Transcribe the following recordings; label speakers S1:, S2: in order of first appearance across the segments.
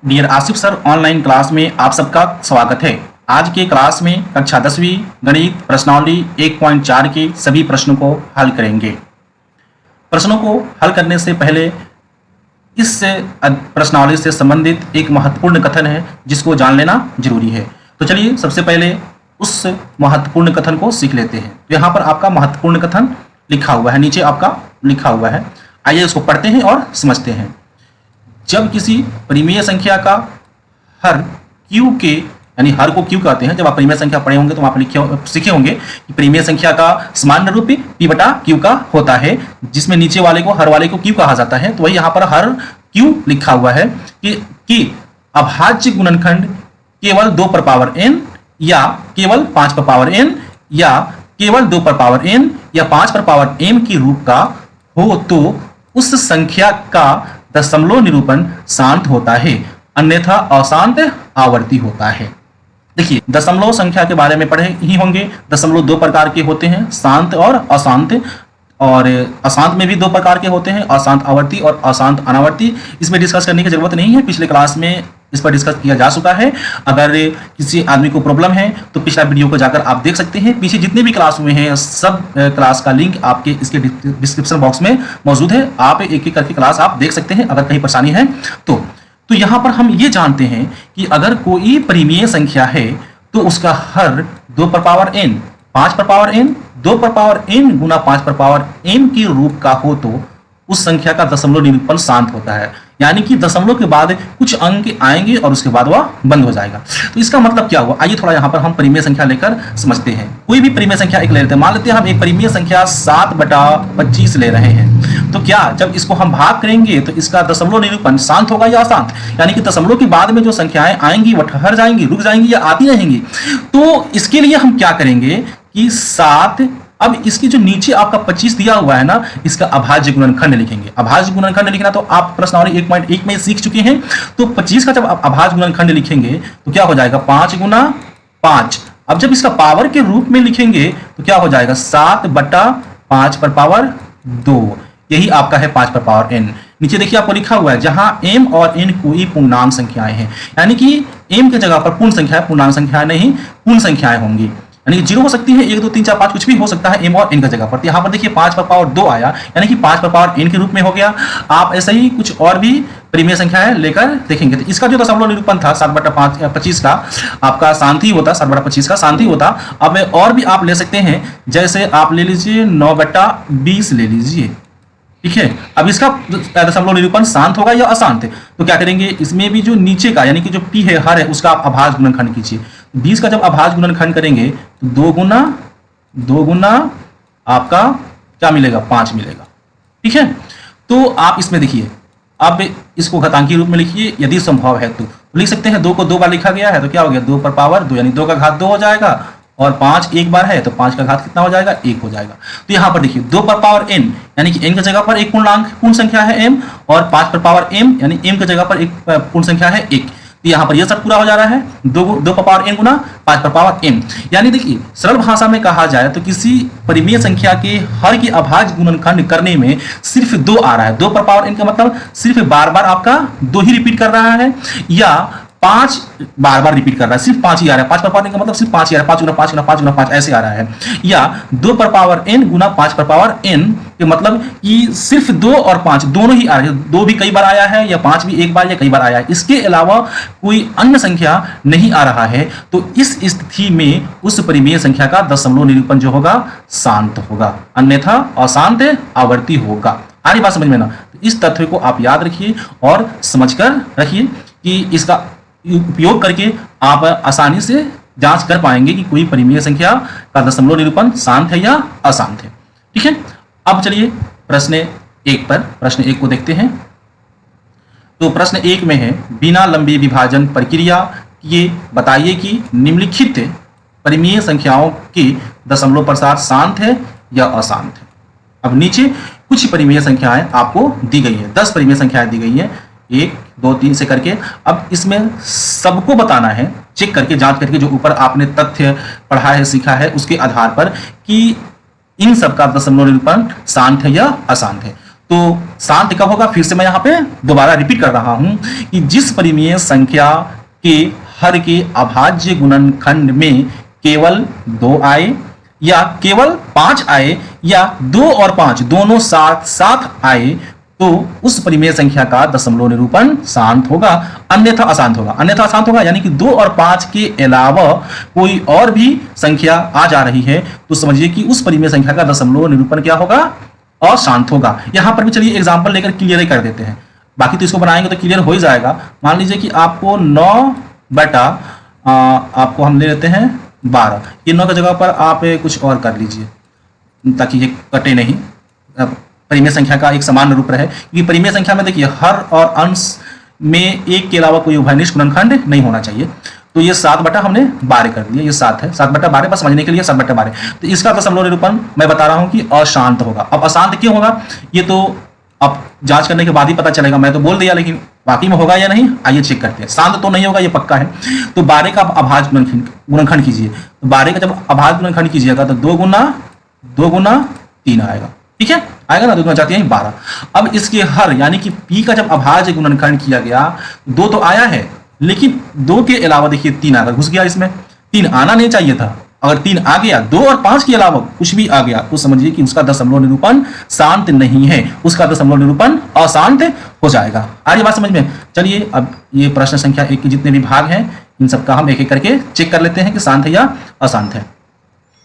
S1: Dear Asif sir, online class में आप सबका स्वागत है। आज के क्लास में कक्षा 10वीं गणित प्रश्नावली 1.4 के सभी प्रश्नों को हल करेंगे। प्रश्नों को हल करने से पहले इस प्रश्नावली से संबंधित एक महत्वपूर्ण कथन है जिसको जान लेना जरूरी है। तो चलिए सबसे पहले उस महत्वपूर्ण कथन को सीख लेते हैं। तो यहाँ पर आपका महत्वपूर्ण कथन लिखा हुआ है, नीचे आपका लिखा हुआ है। आइए उसको पढ़ते हैं और समझते हैं। जब किसी परिमेय संख्या का हर क्यू के, यानी हर को क्यू कहते हैं, जब आप परिमेय संख्या पढ़े होंगे तो आप सीखे होंगे कि परिमेय संख्या का सामान्य रूप p बटा क्यू का होता है, जिसमें नीचे वाले को हर वाले को क्यू कहा जाता है। तो वही यहाँ पर हर क्यू लिखा हुआ है कि अभाज्य गुणनखंड केवल 2 पर पावर n या केवल 5 पर पावर n या केवल 2 पर पावर n या 5 पर पावर m की रूप का हो तो उस संख्या का दशमलव निरूपण शांत होता है, अन्यथा अशांत आवर्ती होता है। देखिए, दशमलव संख्या के बारे में पढ़े ही होंगे। दशमलव 2 प्रकार के होते हैं, शांत और अशांत। और अशांत में भी 2 प्रकार के होते हैं, अशांत आवर्ती और अशांत अनावर्ती। इसमें डिस्कस करने की जरूरत नहीं है, पिछले क्लास में इस पर डिस्कस किया जा चुका है। अगर किसी आदमी को प्रॉब्लम है तो पिछला वीडियो को जाकर आप देख सकते हैं। पीछे जितने भी क्लास हुए हैं सब क्लास का लिंक आपके इसके डिस्क्रिप्शन बॉक्स में मौजूद है। आप एक एक करके क्लास आप देख सकते हैं अगर कहीं परेशानी है तो यहाँ पर हम ये जानते हैं कि अगर कोई परिमेय संख्या है तो उसका हर 2 पर पावर n, 5 पर पावर n, 2 पर पावर n गुना 5 पर पावर m की रूप का हो तो उस संख्या का दशमलव निरूपण शांत होता है। यानी कि दशमलव के बाद कुछ अंक आएंगे और उसके बाद वह बंद हो जाएगा। तो इसका मतलब क्या हुआ, आइए थोड़ा यहाँ पर हम परिमेय संख्या लेकर समझते हैं। कोई भी परिमेय संख्या एक ले लेते हैं। मान लेते हैं हम एक परिमेय संख्या 7/25 ले रहे हैं। तो क्या जब इसको हम भाग करेंगे तो इसका दशमलव निरूपण शांत होगा या अशांत? यानी कि दशमलव के बाद में जो संख्याएं आएंगी वो ठहर जाएंगी, रुक जाएंगी या आती रहेंगी। तो इसके लिए हम क्या करेंगे कि 7, अब इसकी जो नीचे आपका 25 दिया हुआ है ना, इसका अभाज्य गुणनखंड लिखेंगे। अभाज्य गुणनखंड लिखना तो आप प्रश्नावली 1.1 में सीख चुके हैं। तो 25 का जब आप अभाज्य गुणनखंड लिखेंगे तो क्या हो जाएगा, 5 गुना 5। अब जब इसका पावर के रूप में लिखेंगे तो क्या हो जाएगा, 7/5 पर पावर 2। यही आपका है 5 पर पावर n। नीचे देखिए आपको लिखा हुआ है जहां m और n कोई पूर्णांक संख्याएं हैं, यानी कि m की जगह पर पूर्ण संख्या है, पूर्णांक संख्याएं नहीं पूर्ण संख्याएं होंगी। यानी कि 0 हो सकती है, 1 2 3 4 5 कुछ भी हो सकता है m और n की जगह पर। तो यहाँ पर देखिए 5 पर पावर 2 आया, यानी कि 5 पर पावर n के रूप में हो गया। आप ऐसे ही कुछ और भी परिमेय संख्याएं लेकर देखेंगे। तो इसका जो दशमलव निरूपण था 7/25 का आपका शांति होता, 7/25 का शांति होता। अब और भी आप ले सकते हैं, जैसे आप ले लीजिए 9/20 ले लीजिए, ठीक है। अब इसका दशमलव निरूपण शांत होगा या अशांत? तो क्या करेंगे, इसमें भी जो नीचे का यानी कि जो p है, हर है, उसका आप अभाज्य गुणनखंड कीजिए। 20 का जब अभाज्य गुणनखंड करेंगे तो 2 गुना आपका क्या मिलेगा, 5 मिलेगा, ठीक है। तो आप इसमें देखिए, अब इसको घातांकी रूप में लिखिए, यदि संभव है तो लिख सकते हैं। 2 को 2 बार लिखा गया है तो क्या हो गया, 2 पर पावर 2, यानी 2 का घात 2 हो जाएगा। और 5 एक बार है तो 5 का घात कितना हो जाएगा, 1 हो जाएगा। तो यहाँ पर देखिए 2 पर पावर n, यानी कि n की जगह पर एक पूर्ण संख्या है m, और 5 पर पावर m, यानी m की जगह पर एक पूर्ण संख्या है 1। तो यहाँ पर यह सब पूरा हो जा रहा है, 2 पर पावर n गुना 5 पर पावर m। यानी देखिए सरल भाषा में कहा जाए तो किसी परिमेय संख्या के हर की अभाज्य गुणनखंड करने में सिर्फ 2 आ रहा है। 2 पर पावर n का मतलब सिर्फ बार बार आपका 2 ही रिपीट कर रहा है, या 5 बार बार रिपीट कर रहा है, सिर्फ 5 ही आ रहा है। 5 पर पावर n का मतलब सिर्फ 5 ही आ रहा है, 5 गुना 5 गुना 5 गुना 5 ऐसे आ रहा है। या 2 पर पावर n गुना 5 पर पावर n के मतलब कि सिर्फ 2 और 5 दोनों ही आ रहे हैं। 2 भी कई बार आया है, या 5 भी एक बार या कई बार आया है। इसके अलावा कोई अन्य संख्या नहीं आ रहा है। तो इस स्थिति में उस परिमेय संख्या का दशमलव निरूपण जो होगा शांत होगा, अन्यथा अशांत आवर्ती होगा। आ रही बात समझ में ना? इस तथ्य को आप याद रखिए और समझकर रखिए कि इसका उपयोग करके आप आसानी से जांच कर पाएंगे कि कोई परिमेय संख्या का दशमलव निरूपण शांत है या अशांत है, ठीक है। अब चलिए प्रश्न 1 पर, प्रश्न 1 को देखते हैं। तो प्रश्न 1 में है, बिना लंबी विभाजन प्रक्रिया किए बताइए कि निम्नलिखित परिमेय संख्याओं के दशमलव प्रसार शांत है या अशांत है। अब नीचे कुछ परिमेय संख्याएं आपको दी गई है, 10 परिमेय संख्याएं दी गई हैं, 1 2 3 से करके। अब इसमें सबको बताना है, चेक करके जांच करके, जो ऊपर आपने तथ्य पढ़ा है सीखा है उसके आधार पर, कि इन सब का दशमलव निरूपण शांत है या अशांत है। तो शांत कब होगा? फिर से मैं यहाँ पे दोबारा रिपीट कर रहा हूं कि जिस परिमेय संख्या के हर के अभाज्य गुणनखंड में केवल 2 आए या केवल 5 आए या 2 और 5 दोनों साथ साथ आए तो उस परिमेय संख्या का दशमलव निरूपण शांत होगा, अन्यथा अशांत होगा। अन्यथा अशांत होगा यानी कि 2 और 5 के अलावा कोई और भी संख्या आ जा रही है तो समझिए कि उस परिमेय संख्या का दशमलव निरूपण क्या होगा? अशांत होगा। यहां पर भी चलिए एग्जांपल लेकर क्लियर ही कर देते हैं, बाकी तो इसको बनाएंगे तो क्लियर हो ही जाएगा। मान लीजिए कि आपको 9 बटा आपको हम ले लेते हैं 12, ये 9 की जगह पर आप कुछ और कर लीजिए ताकि ये कटे नहीं। परिमेय संख्या का एक समान रूप रहे, क्योंकि परिमेय संख्या में देखिए हर और अंश में एक के अलावा कोई उभयनिष्ठ गुणनखंड नहीं होना चाहिए। तो ये 7 बटा हमने 12 कर दिया, ये 7 है, 7 बटा 12 बस समझने के लिए 7 बटा 12। तो इसका दशमलव निरूपण मैं बता रहा हूं कि अशांत होगा। अब अशांत क्यों होगा ये तो अब जांच करने के बाद ही पता चलेगा, मैं तो बोल दिया लेकिन बाकी में होगा या नहीं आइए चेक करते हैं। शांत तो नहीं होगा ये पक्का है। तो 12 का अभाज्य गुणनखंड कीजिए, तो 12 का जब अभाज्य गुणनखंड कीजिएगा तो 2 गुना 3 आएगा, ठीक है, आएगा ना, 2 गुना जाती है 12। अब इसके हर यानी कि p का जब अभाज्य गुणनखंड किया गया 2 तो आया है, लेकिन 2 के अलावा देखिए 3 आकर घुस गया इसमें। 3 आना नहीं चाहिए था, अगर 3 आ गया, 2 और 5 के अलावा कुछ भी आ गया तो समझिए कि उसका दशमलव निरूपण शांत नहीं है, उसका दशमलव निरूपण अशांत हो जाएगा। आ रही बात समझ में? चलिए अब ये प्रश्न संख्या 1 के जितने भी भाग हैं इन सबका हम एक एक करके चेक कर लेते हैं कि शांत है या अशांत है।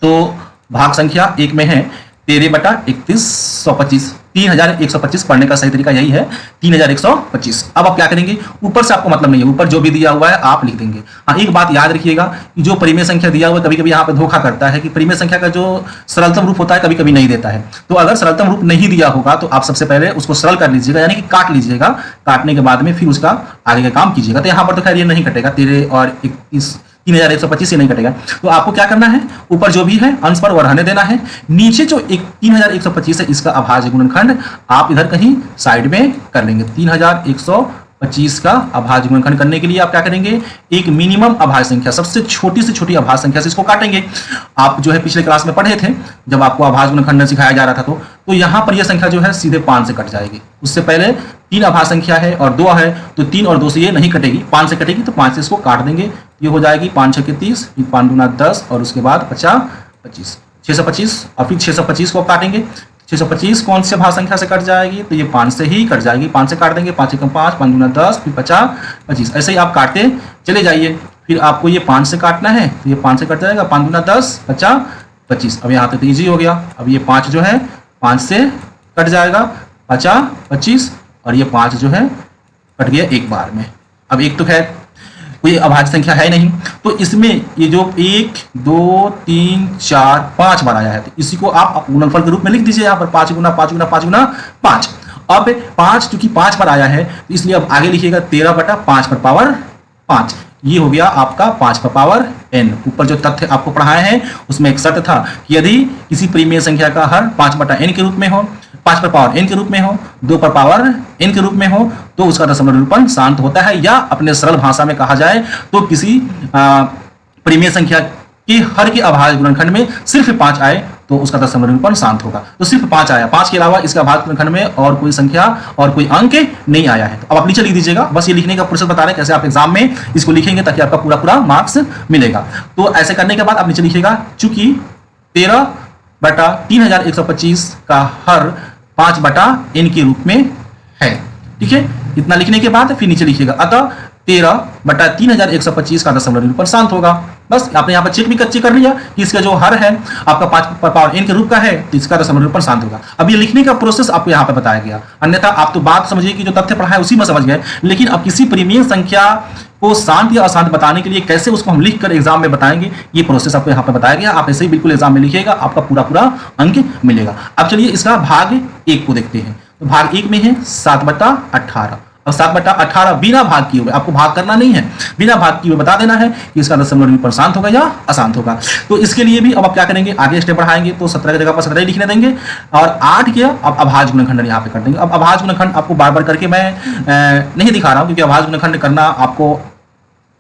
S1: तो भाग संख्या 1 में है 13 बटा 3125, 3125 पढ़ने का सही तरीका यही है 3125। अब आप क्या करेंगे? ऊपर से आपको मतलब नहीं है, ऊपर जो भी दिया हुआ है आप लिख देंगे। हाँ, एक बात याद रखिएगा कि जो परिमेय संख्या दिया हुआ है कभी कभी यहाँ पे धोखा करता है कि परिमेय संख्या का जो सरलतम रूप होता है कभी कभी नहीं देता है। तो अगर सरलतम रूप नहीं दिया होगा तो आप सबसे पहले उसको सरल कर लीजिएगा, यानी कि काट लीजिएगा। काटने के बाद में फिर उसका आगे का काम कीजिएगा। तो यहाँ पर तो खैर ये नहीं कटेगा, 13 और 3125 से नहीं कटेगा। तो आपको क्या करना है? ऊपर जो भी है अंश पर वो रहने देना है, नीचे जो 3125 है इसका अभाज्य गुणनखंड आप इधर कहीं साइड में कर लेंगे। 3125 का अभाज्य गुणनखंड करने के लिए आप क्या करेंगे? एक मिनिमम अभाज्य संख्या, सबसे छोटी से छोटी अभाज्य संख्या से इसको काटेंगे। आप जो है पिछले क्लास में पढ़े थे जब आपको अभाज्य गुणनखंड सिखाया जा रहा था तो यहाँ पर यह संख्या जो है सीधे 5 से कट जाएगी। उससे पहले 3 अभाज्य संख्या है और 2 है तो 3 और 2 से ये नहीं कटेगी, 5 से कटेगी, तो 5 से इसको काट देंगे। ये हो जाएगी 5 6 के 30, 5 दूना 10 और उसके बाद 50 25 625 और फिर 625 को काटेंगे। 625 कौन से भाज्य संख्या से कट जाएगी? तो ये 5 से ही कट जाएगी, 5 से काट देंगे, 5 1 5, 5 दूना 10, फिर 50 25, ऐसे ही आप काटते चले जाइए। फिर आपको ये 5 से काटना है तो ये 5 से कट जाएगा, 5 दूना 10 50 25। अब यहाँ तक तो ईजी हो गया। अब ये 5 जो है 5 से कट जाएगा 50 25 और ये 5 जो है कट गया एक बार में। अब एक तो खैर कोई अभाज्य संख्या है नहीं, तो इसमें ये जो 1 2 3 4 5 बार आया है तो इसी को आप गुणनफल के रूप में लिख दीजिए यहाँ पर 5 गुना 5 गुना 5 गुना 5। अब 5 चूंकि 5 बार आया है तो इसलिए अब आगे लिखिएगा 13 बटा 5 पर पावर 5। ये हो गया आपका 5 पर पावर n। ऊपर जो तथ्य आपको पढ़ाए हैं उसमें एक शर्त था कि यदि किसी परिमेय संख्या का हर 5 बटा n के रूप में हो, 5 पर पावर n के रूप में हो, 2 पर पावर n के रूप में हो तो उसका दशमलव निरूपण शांत होता है, या अपने सरल भाषा में कहा जाए तो किसी परिमेय संख्या के हर के अभाज्य गुणनखंड में सिर्फ 5 आए तो उसका दशमलव निरूपण शांत होगा। तो सिर्फ 5 आया, 5 के अलावा इसका अभाज्य गुणनखंड में और कोई संख्या और कोई अंक नहीं आया है। तो अब आप नीचे लिख दीजिएगा, बस ये लिखने का प्रोसेस बता रहे हैं कैसे आप एग्जाम में इसको लिखेंगे ताकि आपका पूरा पूरा मार्क्स मिलेगा। तो ऐसे करने के बाद आप नीचे लिखिएगा चूंकि 13 बटा 3125 का हर 5 बटा n के रूप में है, ठीक है। इतना लिखने के बाद फिर नीचे लिखिएगा अतः 13 बटा 3125 का दशमलव निरूपण शांत होगा। बस आपने यहाँ पर चेक भी कच्ची कर लिया कि इसका जो हर है आपका 5 पर पावर n के रूप का है तो इसका दशमलव निरूपण शांत होगा। अब ये लिखने का प्रोसेस आपको यहाँ पर बताया गया, अन्यथा आप तो बात समझिए कि जो तथ्य पढ़ा है उसी में समझ गए, लेकिन अब किसी परिमेय संख्या को शांत या अशांत बताने के लिए कैसे उसको हम लिख कर एग्जाम में बताएंगे ये प्रोसेस आपको यहाँ पर बताया गया। आप ऐसे ही बिल्कुल एग्जाम में लिखिएगा, आपका पूरा पूरा अंक मिलेगा। अब चलिए इसका भाग 1 को देखते हैं। तो भाग 1 में है 7 बटा 18 और 7 बटा 18 बिना भाग किए हुए, आपको भाग करना नहीं है, बिना भाग किए हुए बता देना है कि इसका दशमलव निरूपण शांत होगा या अशांत होगा। तो इसके लिए भी अब आप क्या करेंगे, आगे स्टेप बढ़ाएंगे तो 17 की जगह पर 17 लिखने देंगे और 8 के अब अभाज्य गुणनखंड यहाँ पे कर देंगे। अब अभाज्य गुणनखंड आपको बार बार करके मैं नहीं दिखा रहा हूँ क्योंकि अभाज्य गुणनखंड करना आपको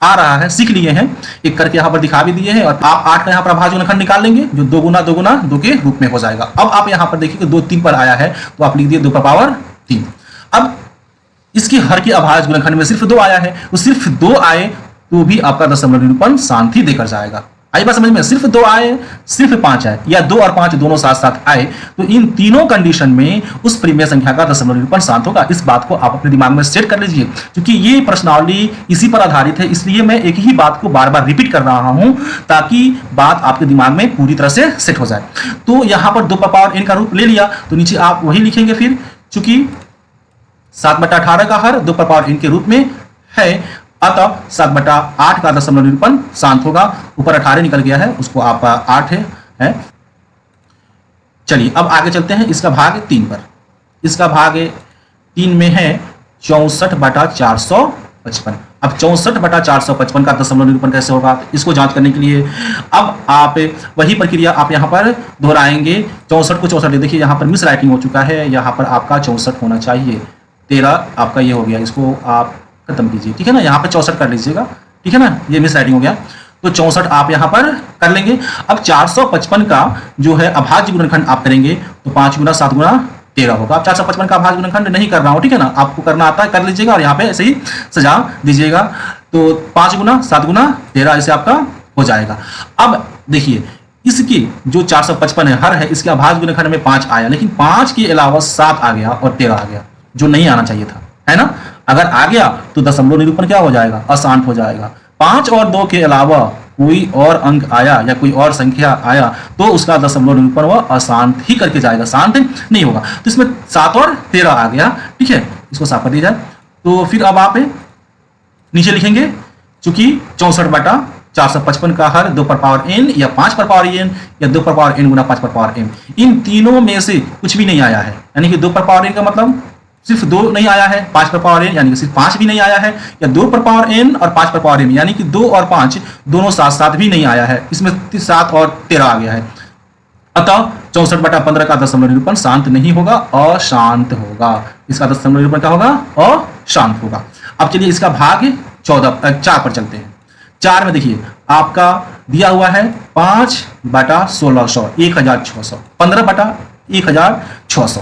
S1: आ रहा है, सीख लिए हैं, एक करके यहाँ पर दिखा भी दिए हैं। और आप 8 का यहाँ पर अभाज्य गुणनखंड निकाल लेंगे जो 2 गुना 2 गुना 2 के रूप में हो जाएगा। अब आप यहाँ पर देखिए 2 3 पर आया है तो आप लिख दिए 2 का पावर 3। अब इसके हर के अभाज्य गुणनखंड में सिर्फ 2 आया है, तो सिर्फ 2 आए तो भी आपका दशमलव निरूपण शांत ही देकर जाएगा। आई बात समझ में? सिर्फ 2 आए, सिर्फ 5 आए, या 2 और 5 दोनों साथ साथ आए, तो इन तीनों कंडीशन में उस परिमेय संख्या का दशमलव निरूपण शांत होगा। इस बात को आप अपने दिमाग में सेट कर लीजिए। क्योंकि ये प्रश्नावली इसी पर आधारित है, इसलिए मैं एक ही बात को बार बार रिपीट कर रहा हूं ताकि बात आपके दिमाग में पूरी तरह से सेट हो जाए। तो यहां पर 2 का पावर n का रूप ले लिया, तो नीचे आप वही लिखेंगे फिर, चूंकि 7/18 का हर 2 का पावर n के रूप में है, अतः 7/8 का दशमलव निरूपण शांत होगा। ऊपर 18 निकल गया है, उसको आप 8 है। चलिए अब आगे चलते हैं इसका भाग 3 पर। इसका भाग 3 में है 64/455। अब 64/455 का दशमलव निरूपण कैसे होगा, इसको जांच करने के लिए अब आप वही प्रक्रिया आप यहाँ पर दोहराएंगे। 64 को 64, देखिए यहाँ पर मिस राइटिंग हो चुका है, यहाँ पर आपका 64 होना चाहिए, 13 आपका ये हो गया, इसको आप खत्म कीजिए, ठीक है ना। यहाँ पे 64 कर लीजिएगा, ठीक है ना, ये मिस राइटिंग हो गया, तो 64 आप यहाँ पर कर लेंगे। अब 455 का जो है अभाज्य गुणनखंड आप करेंगे तो 5 गुना 7 गुना 13 होगा। अब 455 का अभाज्य गुणनखंड नहीं कर रहा हूँ, ठीक है ना, आपको करना आता है कर लीजिएगा और यहाँ पे ऐसे ही सजा दीजिएगा। तो 5 गुना 7 गुना 13 ऐसे आपका हो जाएगा। अब देखिए इसकी जो 455 है हर है, इसके अभाज्य गुणनखंड में 5 आया, लेकिन 5 के अलावा 7 आ गया और 13 आ गया, जो नहीं आना चाहिए था, है ना। अगर आ गया तो दशमलव निरूपण क्या हो जाएगा, अशांत हो जाएगा। 5 और 2 के अलावा कोई और अंक आया या कोई और संख्या आया तो उसका दशमलव निरूपण वह अशांत ही करके जाएगा, शांत नहीं होगा। तो इसमें 7 और 13 आ गया, ठीक है, इसको साफ कर दिया जाए। तो फिर अब आप नीचे लिखेंगे, चूंकि 64/455 का हर 2 पर पावर n या 5 पर पावर n या 2 पर पावर n गुना 5 पर पावर m, इन तीनों में से कुछ भी नहीं आया है। यानी कि 2 पर पावर n का मतलब सिर्फ 2 नहीं आया है, 5 पर पावर n यानी कि सिर्फ 5 भी नहीं आया है, या 2 पर पावर n और 5 पर पावर m यानी कि 2 और 5 दोनों साथ साथ भी नहीं आया है, इसमें 7 और 13 आ गया है। अतः 64/15 का दशमलव निरूपण शांत नहीं होगा, अशांत होगा। इसका दशमलव निरूपण क्या होगा, अशांत होगा। अब चलिए इसका भाग 4 पर चलते हैं। 4 में देखिए आपका दिया हुआ है 5/1600, 1600, 15/1600।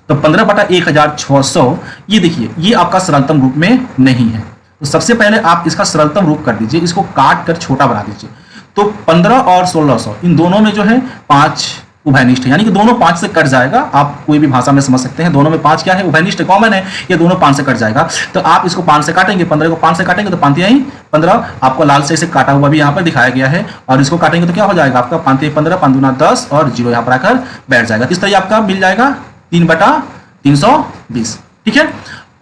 S1: तो 15/1600 ये देखिए ये आपका सरलतम रूप में नहीं है, तो सबसे पहले आप इसका सरलतम रूप कर दीजिए, इसको काट कर छोटा बना दीजिए। तो 15 और 1600 इन दोनों में जो है 5 उभयनिष्ठ है, यानी कि दोनों 5 से कट जाएगा। आप कोई भी भाषा में समझ सकते हैं, दोनों में 5 क्या है, उभयनिष्ठ कॉमन है, ये दोनों 5 से कट जाएगा। तो आप इसको 5 से काटेंगे, 15 को 5 से काटेंगे तो 5 ही 15, आपको लाल से इसे काटा हुआ भी यहाँ पर दिखाया गया है, और इसको काटेंगे तो क्या हो जाएगा आपका 5 15, 5 दूना 10 और 0 यहाँ पर आकर बैठ जाएगा। इस तरह आपका मिल जाएगा 3/320, ठीक है।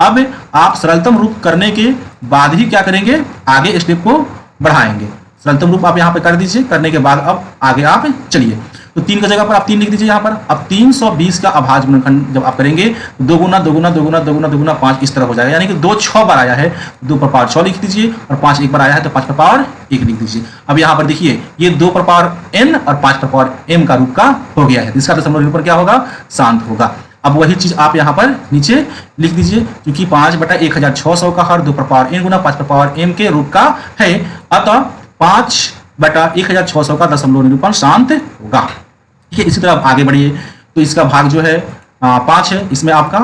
S1: अब आप सरलतम रूप करने के बाद ही क्या करेंगे, आगे स्टेप को बढ़ाएंगे। सरलतम रूप आप यहाँ पे कर दीजिए, करने के बाद अब आगे आप चलिए। तो 3 की जगह पर आप 3 लिख दीजिए यहाँ पर। अब 320 का अभाज्य गुणनखंड जब आप करेंगे 2 गुना 2 गुना 2 गुना 2 गुना 2 गुना 5 इस तरह हो जाएगा, यानी कि 2 6 बार आया है, 2 पर पावर 6 लिख दीजिए, और 5 एक बार आया है तो 5 पर पावर 1 लिख दीजिए। अब यहाँ पर देखिए ये 2 पर पावर n और 5 पर पावर m का रूप का हो गया है, इसका दशमलव निरूपण क्या होगा, शांत होगा। अब वही चीज आप यहाँ पर नीचे लिख दीजिए, क्योंकि 5/1600 का हर 2 पर पावर n गुना 5 पर पावर m के रूप का है, अतः 5/1600 का दशमलव निरूपण शांत होगा, ठीक है। इसी तरह आप आगे बढ़िए। तो इसका भाग जो है 5 है, इसमें आपका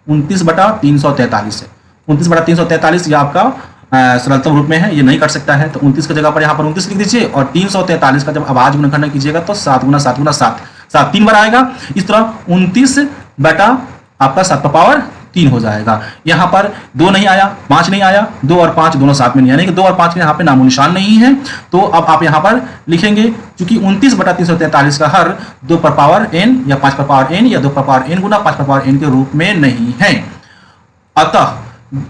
S1: 29/343 है। 29/343 ये आपका सरलतम रूप में है, ये नहीं कर सकता है, तो 29 की जगह पर यहाँ पर 29 लिख दीजिए, और 343 का जब अभाज्य गुणनखंड कीजिएगा तो 7 गुना 7 गुना 7 7 3 बार आएगा। इस तरह 29 बटा आपका 7 पर पावर 3 हो जाएगा। यहाँ पर 2 नहीं आया, 5 नहीं आया, 2 और 5 दोनों साथ में नहीं, यानी कि 2 और 5 के यहाँ पे नामो निशान नहीं है। तो अब आप यहाँ पर लिखेंगे, क्योंकि 29/343 का हर 2 पर पावर n या 5 पर पावर n या 2 पर पावर n गुना 5 पर पावर n के रूप में नहीं है, अतः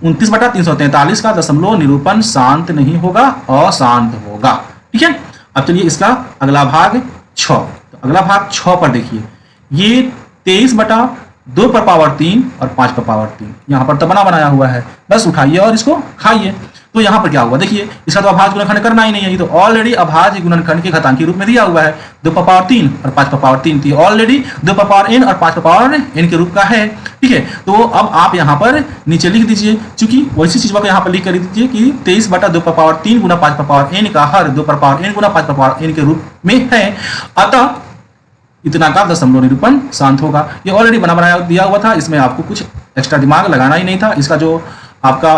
S1: 29/343 का दशमलव निरूपण शांत नहीं होगा, अशांत होगा, ठीक है। अब चलिए इसका अगला भाग 6। तो अगला भाग 6 पर देखिए, ये 23/2 पर पावर 3 और 5 पर पावर 3 यहाँ पर तबना बनाया हुआ है, बस उठाइए और इसको खाइए। तो तो यहाँ पर क्या हुआ, देखिए इसका तो अभाज्य गुणनखंड करना ही नहीं है, ये तो ऑलरेडी अभाज्य गुणनखंड के घातांकी रूप में दिया हुआ है, 2 पर पावर 3 और 5 पर पावर 3 थी, ऑलरेडी 2 पर पावर n और 5 पर पावर n के रूप का है। ठीक है, तो अब आप यहाँ पर नीचे लिख दीजिए, चूंकि वैसी चीज को यहाँ पर लिख कर दीजिए कि 23 बटा 2 पर पावर 3 गुना 5 पर पावर n का हर 2 पर पावर n गुना 5 पर पावर n के रूप में है, अतः इतना का दशमलव निरूपण शांत होगा। ये ऑलरेडी बना बनाया दिया हुआ था, इसमें आपको कुछ एक्स्ट्रा दिमाग लगाना ही नहीं था। इसका जो आपका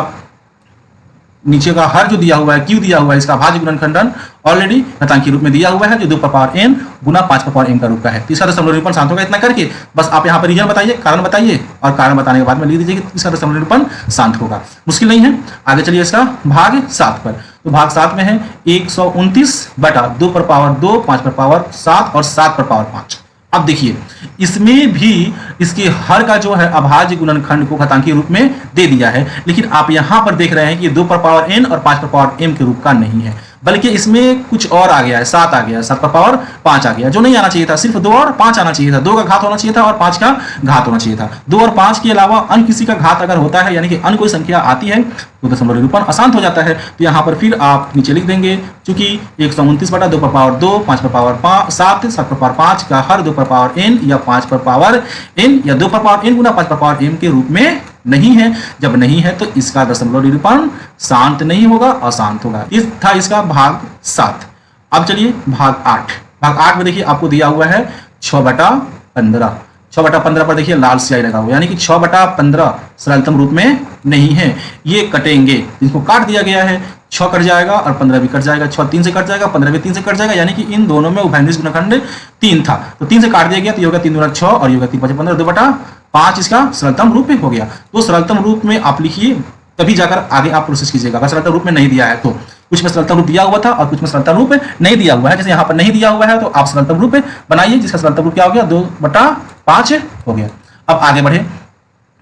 S1: नीचे का हर जो दिया हुआ है, क्यू दिया हुआ है, इसका अभाज्य गुणनखंडन ऑलरेडी घातांकी रूप में दिया हुआ है, जो 2 पर पावर n गुना 5 पर पावर m का रूप का है। तीसरा दशमलव निरूपण शांत होगा। इतना करके बस आप यहाँ पर रीजन बताइए, कारण बताइए, और कारण बताने के बाद में लिख दीजिए कि इसका दशमलव निरूपण शांत होगा। मुश्किल नहीं है। आगे चलिए इसका भाग 7 पर। तो भाग 7 में है 129 बटा 2 पर पावर 2, 5 पर पावर 7 और 7 पर पावर 5। अब देखिए इसमें भी इसके हर का जो है अभाज्य गुणनखंड को घातांकी रूप में दे दिया है, लेकिन आप यहां पर देख रहे हैं कि 2 पर पावर n और 5 पर पावर m के रूप का नहीं है, बल्कि इसमें कुछ और आ गया है, 7 आ गया है, 7 पर पावर 5 आ गया, जो नहीं आना चाहिए था। सिर्फ 2 और 5 आना चाहिए था, 2 का घात होना चाहिए था और 5 का घात होना चाहिए था। 2 और 5 के अलावा अन्य किसी का घात अगर होता है, यानी कि अन्य कोई संख्या आती है, तो दशमलव निरूपण अशांत हो जाता है। तो यहाँ पर फिर आप नीचे लिख देंगे, चूंकि 129 बटा 2 पर पावर 2, 5 पर पावर 7, 7 पर पावर 5 का हर 2 पर पावर n या 5 पर पावर n या 2 पर पावर n गुना 5 पर पावर m के रूप में नहीं है। जब नहीं है तो इसका दशमलव निरूपण शांत नहीं होगा, अशांत होगा। इस था इसका भाग 7। अब चलिए भाग 8। भाग 8 में देखिए आपको दिया हुआ है 6 बटा 15। 6 बटा 15 पर देखिए लाल स्याही लगा हुआ, यानी कि 6 बटा 15 सरलतम रूप में नहीं है, ये कटेंगे, इनको काट दिया गया है। 6 कट जाएगा और 15 भी कट जाएगा, 6 3 से कट जाएगा, 15 भी 3 से कट जाएगा, यानी कि इन दोनों में उभयनिष्ठ गुणनखंड 3 था, तो 3 से काट दिया गया, तो ये होगा 3 दूना 6 और ये होगा 3 5 15, 2 बटा 5 इसका सरलतम रूप में हो गया। तो सरलतम रूप में आप लिखिए, तभी जाकर आगे आप प्रोसेस कीजिएगा। अगर सरलतम रूप में नहीं दिया है तो कुछ में सरलतम रूप दिया हुआ था और कुछ में सरलतम रूप नहीं दिया हुआ है। जैसे यहाँ पर नहीं दिया हुआ है तो आप सरलतम रूप बनाइए, जिसका सरलतम रूप क्या हो गया, 2 बटा 5 हो गया। अब आगे बढ़े,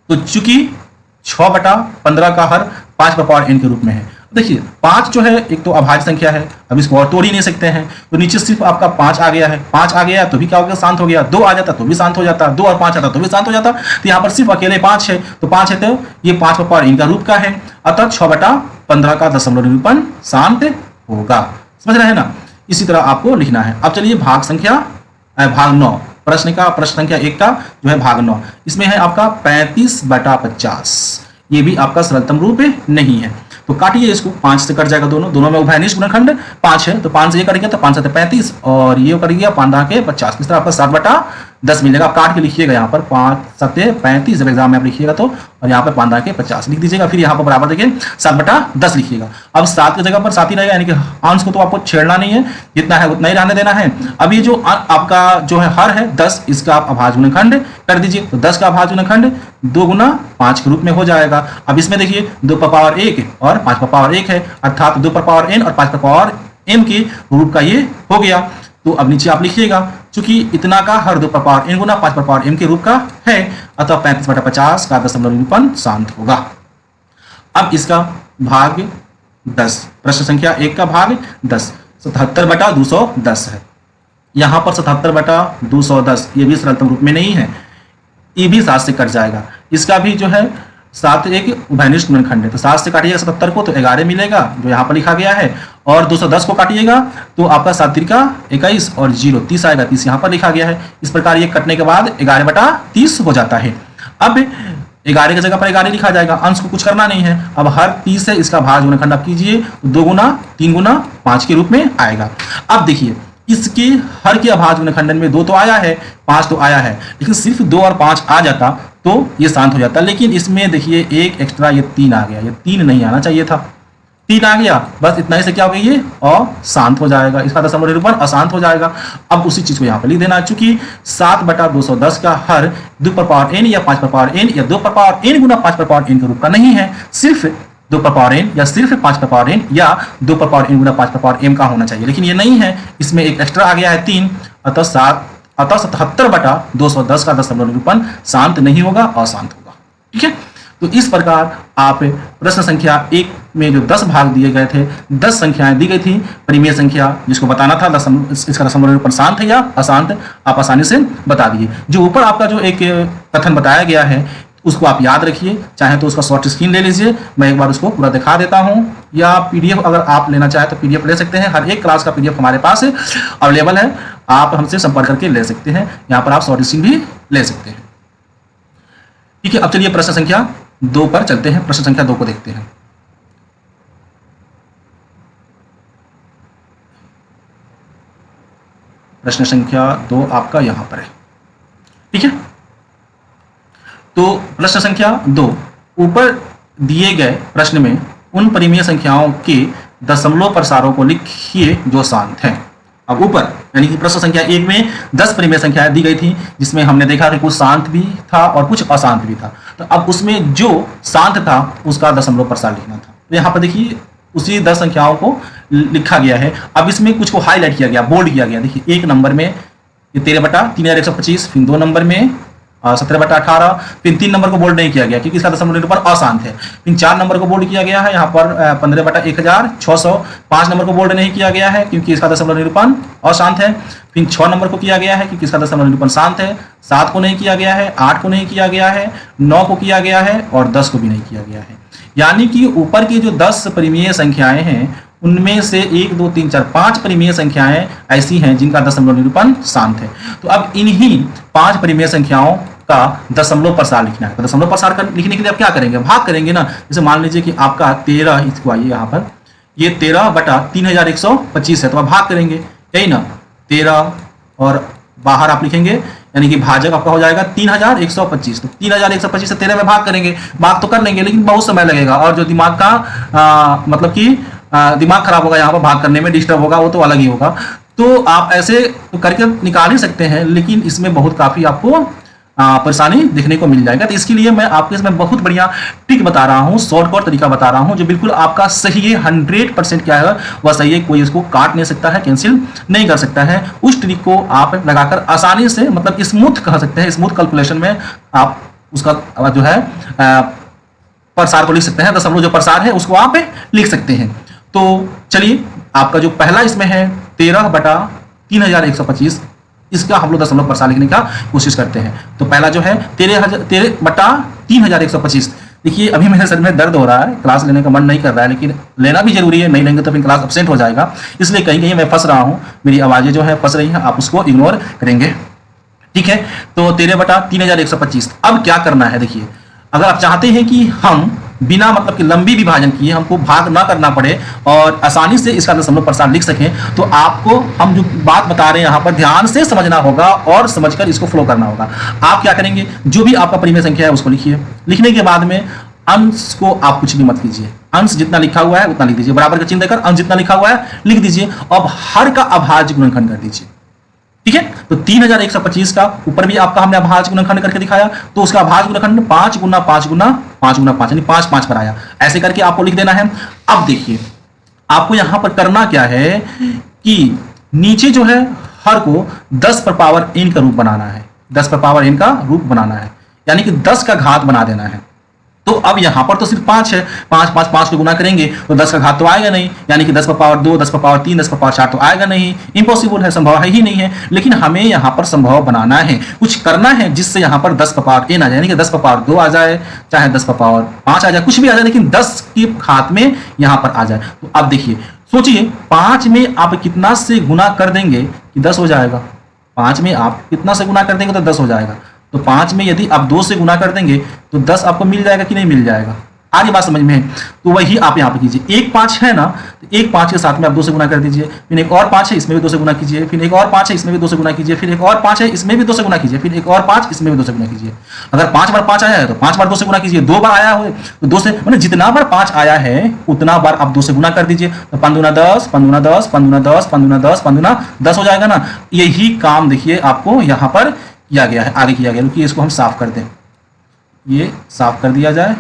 S1: तो चूंकि 6 बटा 15 का हर 5 पर पावर n के रूप में है, देखिए 5 जो है एक तो अभाज्य संख्या है, अब इसको और तोड़ ही नहीं सकते हैं, तो नीचे सिर्फ आपका 5 आ गया है। 5 आ गया तो भी क्या हो गया, शांत हो गया। 2 आ जाता तो भी शांत हो जाता, 2 और 5 आता तो भी शांत हो जाता। तो यहाँ पर सिर्फ अकेले 5 है, तो 5 है तो ये 5 पर पावर n का रूप का है, अतः 6 बटा 15 का दशमलव निरूपण शांत होगा। समझ रहे हैं ना। इसी तरह आपको लिखना है। अब चलिए भाग 9, प्रश्न संख्या 1 का जो है भाग 9, इसमें है आपका 35 बटा 50। ये भी आपका सरलतम रूप नहीं है, तो काटिए इसको, 5 से कट जाएगा, दोनों में उभयनिष्ठ गुणनखंड 5 है, तो 5 से ये कटेगा तो 5 से 35 और ये कर गया 5 के 50। इस तरह आपका 7 बटा 10 मिलेगा। आप काट के लिखिएगा यहाँ पर 5 7 35, जब एग्जाम में आप लिखिएगा तो, और यहाँ पर 5 के 50 लिख दीजिएगा। फिर यहाँ पर बराबर देखिए 7 बटा 10 लिखिएगा। अब 7 की जगह पर 7 ही रहेगा, यानी कि अंश को तो आपको छेड़ना नहीं है, जितना है उतना ही रहने देना है। अब ये जो आपका जो है हर है 10, इसका आप अभाज्य गुणनखंड कर दीजिए, तो 10 का अभाज्य गुणनखंड 2 गुना 5 के रूप में हो जाएगा। अब इसमें देखिए 2 पर पावर 1 और 5 पर पावर 1 है, अर्थात 2 पर पावर n और 5 पर पावर m के रूप का ये हो गया। तो अब नीचे आप लिखिएगा, चूंकि इतना का हर 2 पर पावर n गुना 5 पर पावर m के रूप का है, अतः 35 बटा 50 का दशमलव निरूपण शांत होगा। अब इसका भाग 10, प्रश्न संख्या 1 का भाग 10, 77 बटा 210 है। यहाँ पर 77 बटा 210 ये भी सरलतम रूप में नहीं है, ये भी 7 से कट जाएगा। इसका भी जो है 7 एक उभयनिष्ठ गुणनखंड है, तो 7 से काटिएगा 77 को तो 11 मिलेगा, जो यहाँ पर लिखा गया है, और 210 को काटिएगा तो आपका 7 तिरका 21 और 0 30 आएगा, 30 यहाँ पर लिखा गया है। इस प्रकार ये कटने के बाद 11 बटा 30 हो जाता है। अब 11 की जगह पर 11 लिखा जाएगा, अंश को कुछ करना नहीं है। अब हर 30 है, इसका भाज्य गुणनखंड आप कीजिए, 2 गुना 3 गुना 5 के रूप में आएगा। अब देखिए इसके हर के अभाज्य गुणनखंडन में 2 तो आया है, 5 तो आया है, लेकिन सिर्फ 2 और 5 आ जाता तो ये शांत हो जाता। लेकिन इसमें देखिए एक एक्स्ट्रा ये 3 आ गया, ये 3 नहीं आना चाहिए था, 3 आ गया, बस इतना ही से क्या हो गई ये अशांत हो जाएगा, इसका दशमलव निरूपण अशांत हो जाएगा। अब उसी चीज को यहाँ पर लिख देना, चूंकि 7 बटा 210 का हर 2 पर पावर n या 5 पर पावर n या 2 पर पावर n गुना 5 पर पावर n के रूप का नहीं है, सिर्फ 2 पर पावर n या सिर्फ 5 पर पावर n या 2 पर पावर n गुना 5 पर पावर m का होना चाहिए, लेकिन ये नहीं है, इसमें एक एक्स्ट्रा आ गया है 3, अतः 77 बटा 210 का दशमलव निरूपण शांत नहीं होगा, अशांत होगा। ठीक है, तो इस प्रकार आप प्रश्न संख्या 1 में जो 10 भाग दिए गए थे, 10 संख्याएं दी गई थी, परिमेय संख्या जिसको बताना था इसका दशमलव निरूपण शांत है या अशांत, आप आसानी से बता दिए। जो ऊपर आपका जो एक कथन बताया गया है उसको आप याद रखिए, चाहे तो उसका शॉर्ट स्क्रीन ले लीजिए, मैं एक बार उसको पूरा दिखा देता हूं, या पीडीएफ अगर आप लेना चाहें तो पीडीएफ ले सकते हैं। हर एक क्लास का पीडीएफ हमारे पास अवेलेबल है, आप हमसे संपर्क करके ले सकते हैं। यहाँ पर आप शॉर्ट स्क्रीन भी ले सकते हैं। ठीक है, अब चलिए प्रश्न संख्या 2 पर चलते हैं। प्रश्न संख्या 2 को देखते हैं। प्रश्न संख्या 2 आपका यहां पर है। ठीक है, तो प्रश्न संख्या 2, ऊपर दिए गए प्रश्न में उन परिमेय संख्याओं के दशमलव प्रसारों को लिखिए जो शांत हैं। अब ऊपर यानी कि प्रश्न संख्या 1 में 10 परिमेय संख्याएं दी गई थी, जिसमें हमने देखा कि कुछ शांत भी था और कुछ अशांत भी था। तो अब उसमें जो शांत था उसका दशमलव प्रसार लिखना था। तो यहाँ पर देखिए उसी 10 संख्याओं को लिखा गया है। अब इसमें कुछ को हाईलाइट किया गया, बोल्ड किया गया। देखिए 1 नंबर में ये 13/3125, फिर 2 नंबर में 17/18, फिर 3 नंबर को बोल्ड नहीं किया गया क्योंकि इसका दशमलव निरूपण अशांत है। फिर 4 नंबर को बोल्ड किया गया है यहाँ पर 15/1600। 5 नंबर को बोल्ड नहीं किया गया है क्योंकि इसका दशमलव निरूपण अशांत है। फिर 6 नंबर को किया गया है क्योंकि इसका दशमलव निरूपण शांत है। 7 को नहीं किया गया है, 8 को नहीं किया गया है, 9 को किया गया है और 10 को भी नहीं किया गया है। यानी कि ऊपर की जो 10 परिमेय संख्याएं हैं उनमें से 1 2 3 4 5 परिमेय संख्याएं ऐसी हैं जिनका दशमलव निरूपण शांत है। तो अब इन्हीं 5 परिमेय संख्याओं का दशमलव प्रसार लिखना है। तो दशमलव प्रसार लिखने के लिए आप क्या करेंगे, भाग करेंगे ना। जैसे मान लीजिए कि आपका 13, इसको आइए यहाँ पर, ये 13/3125 है, तो आप भाग करेंगे, यही ना। 13 और बाहर आप लिखेंगे, यानी कि भाजक आपका हो जाएगा 3125। तो 3125 से 13 में भाग करेंगे, भाग तो कर लेंगे लेकिन बहुत समय लगेगा, और जो दिमाग का मतलब कि दिमाग खराब होगा यहाँ पर, भाग करने में डिस्टर्ब होगा, वो तो अलग ही होगा। तो आप ऐसे तो करके निकाल ही सकते हैं, लेकिन इसमें बहुत काफी आपको परेशानी देखने को मिल जाएगा। तो इसके लिए मैं आपको इसमें बहुत बढ़िया ट्रिक बता रहा हूँ, शॉर्टकट तरीका बता रहा हूँ, जो बिल्कुल आपका सही है, 100% क्या है वह सही है। कोई इसको काट नहीं सकता है, कैंसिल नहीं कर सकता है। उस ट्रिक को आप लगाकर आसानी से, मतलब स्मूथ कह सकते हैं, स्मूथ कैलकुलेशन में आप उसका जो है प्रसार को लिख सकते हैं। दशमलव जो प्रसार है उसको आप लिख सकते हैं। तो चलिए, आपका जो पहला इसमें है 13/3125, इसका हम लोग दशमलव प्रसार लिखने का कोशिश करते हैं। तो पहला जो है 13/3125। देखिए अभी मेरे सर में दर्द हो रहा है, क्लास लेने का मन नहीं कर रहा है, लेकिन लेना भी जरूरी है, नहीं लेंगे तो फिर क्लास एब्सेंट हो जाएगा। इसलिए कहीं कहीं मैं फंस रहा हूँ, मेरी आवाजें जो है फंस रही हैं, आप उसको इग्नोर करेंगे। ठीक है, तो 13/3125। अब क्या करना है, देखिए अगर आप चाहते हैं कि हम बिना मतलब कि लंबी विभाजन किए हमको भाग ना करना पड़े और आसानी से इसका दशमलव प्रसार लिख सकें, तो आपको हम जो बात बता रहे हैं यहाँ पर ध्यान से समझना होगा और समझकर इसको फ्लो करना होगा। आप क्या करेंगे, जो भी आपका परिमेय संख्या है उसको लिखिए। लिखने के बाद में अंश को आप कुछ भी मत कीजिए, अंश जितना लिखा हुआ है उतना लिख दीजिए, बराबर का चिन्ह देकर अंश जितना लिखा हुआ है लिख दीजिए। अब हर का अभाज्य गुणनखंड कर दीजिए। ठीक है, तो 3125 का ऊपर भी आपका हमने अभाज्य गुणनखंड करके दिखाया, तो उसका अभाज्य गुणनखंड 5 गुना 5 गुना 5 गुना 5 यानी 5 5 पर आया। ऐसे करके आपको लिख देना है। अब देखिए आपको यहां पर करना क्या है कि नीचे जो है हर को 10 पर पावर n का रूप बनाना है, 10 पर पावर n का रूप बनाना है, यानी कि 10 का घात बना देना है। तो अब यहां पर तो सिर्फ 5 है, 5 5 5 को गुना करेंगे तो 10 का घात तो आएगा नहीं, यानी कि 10 पर पावर 2, 10 पर पावर 3, 10 पर पावर 4 तो आएगा नहीं, इम्पॉसिबल है, संभव है ही नहीं है। लेकिन हमें यहां पर संभव बनाना है, कुछ करना है जिससे यहां पर 10 पर पावर n आ जाए, यानी कि 10 पर पावर 2 आ जाए, चाहे 10 पर पावर 5 आ जाए, कुछ भी आ जाए, लेकिन 10 के घात में यहां पर आ जाए। तो अब देखिए सोचिए 5 में आप कितना से गुना कर देंगे कि 10 हो जाएगा। 5 में आप कितना से गुना कर देंगे तो 10 हो जाएगा। तो 5 में यदि आप 2 से गुना कर देंगे तो 10 आपको मिल जाएगा कि नहीं मिल जाएगा। आ रही बात समझ में है? तो वही आप यहाँ पे कीजिए। एक 5 है ना, तो एक 5 के साथ में आप 2 से गुना कर दीजिए, फिर एक और 5 है इसमें भी 2 से गुना कीजिए, फिर एक और 5 है इसमें भी 2 से गुना कीजिए, फिर एक और 5 है इसमें भी 2 से गुना कीजिए, फिर एक और 5 इसमें भी 2 से गुना कीजिए। अगर 5 बार 5 आया है तो 5 बार 2 से गुना कीजिए। 2 बार आया हो तो 2 से, मतलब जितना बार 5 आया है उतना बार आप 2 से गुना कर दीजिए। तो 5 दूना 10, 5 दूना 10, 5 दूना 10, 5 दूना 10, 5 दूना 10 हो जाएगा ना। यही काम देखिए आपको यहाँ पर किया गया है, आगे किया गया। रुकिए इसको हम साफ कर दें, ये साफ कर दिया जाए।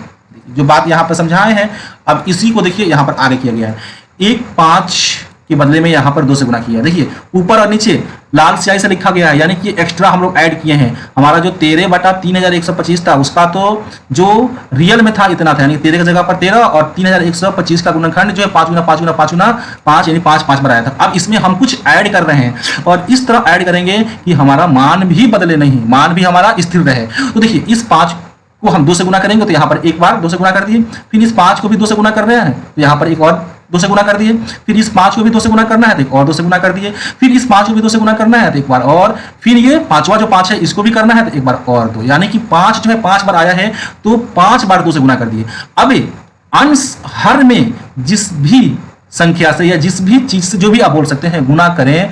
S1: जो बात यहाँ पर समझाए हैं अब इसी को देखिए यहाँ पर आगे किया गया है। एक 5 के बदले में यहाँ पर 2 से गुना किया है। देखिए ऊपर और नीचे लाल स्याही से लिखा गया है, यानी कि एक्स्ट्रा हम लोग ऐड किए हैं। हमारा जो 13/3125 था उसका तो जो रियल में था इतना था, यानी 13 की जगह पर 13 और 3125 का गुणनखंड जो है 5 गुना 5 गुना 5 गुना 5 यानी 5 5 पर आया था। अब इसमें हम कुछ ऐड कर रहे हैं और इस तरह ऐड करेंगे कि हमारा मान भी बदले नहीं, मान भी हमारा स्थिर रहे। तो देखिए इस 5 को हम 2 से गुना करेंगे तो यहाँ पर एक बार 2 से गुना कर दिए, फिर इस 5 को भी 2 से गुना कर रहे हैं तो यहाँ पर एक और 2 से गुना कर दिए, फिर इस 5 को भी 2 से गुना करना है तो एक और 2 से गुना कर दिए, फिर इस 5 को भी 2 से गुना करना है तो एक बार और, फिर ये पांचवा जो 5 है इसको भी करना है तो एक बार और 2, यानी कि 5 जो है 5 बार आया है तो 5 बार 2 से गुना कर दिए। अब अंश हर में जिस भी संख्या से या जिस भी चीज से जो भी आप बोल सकते हैं गुना करें,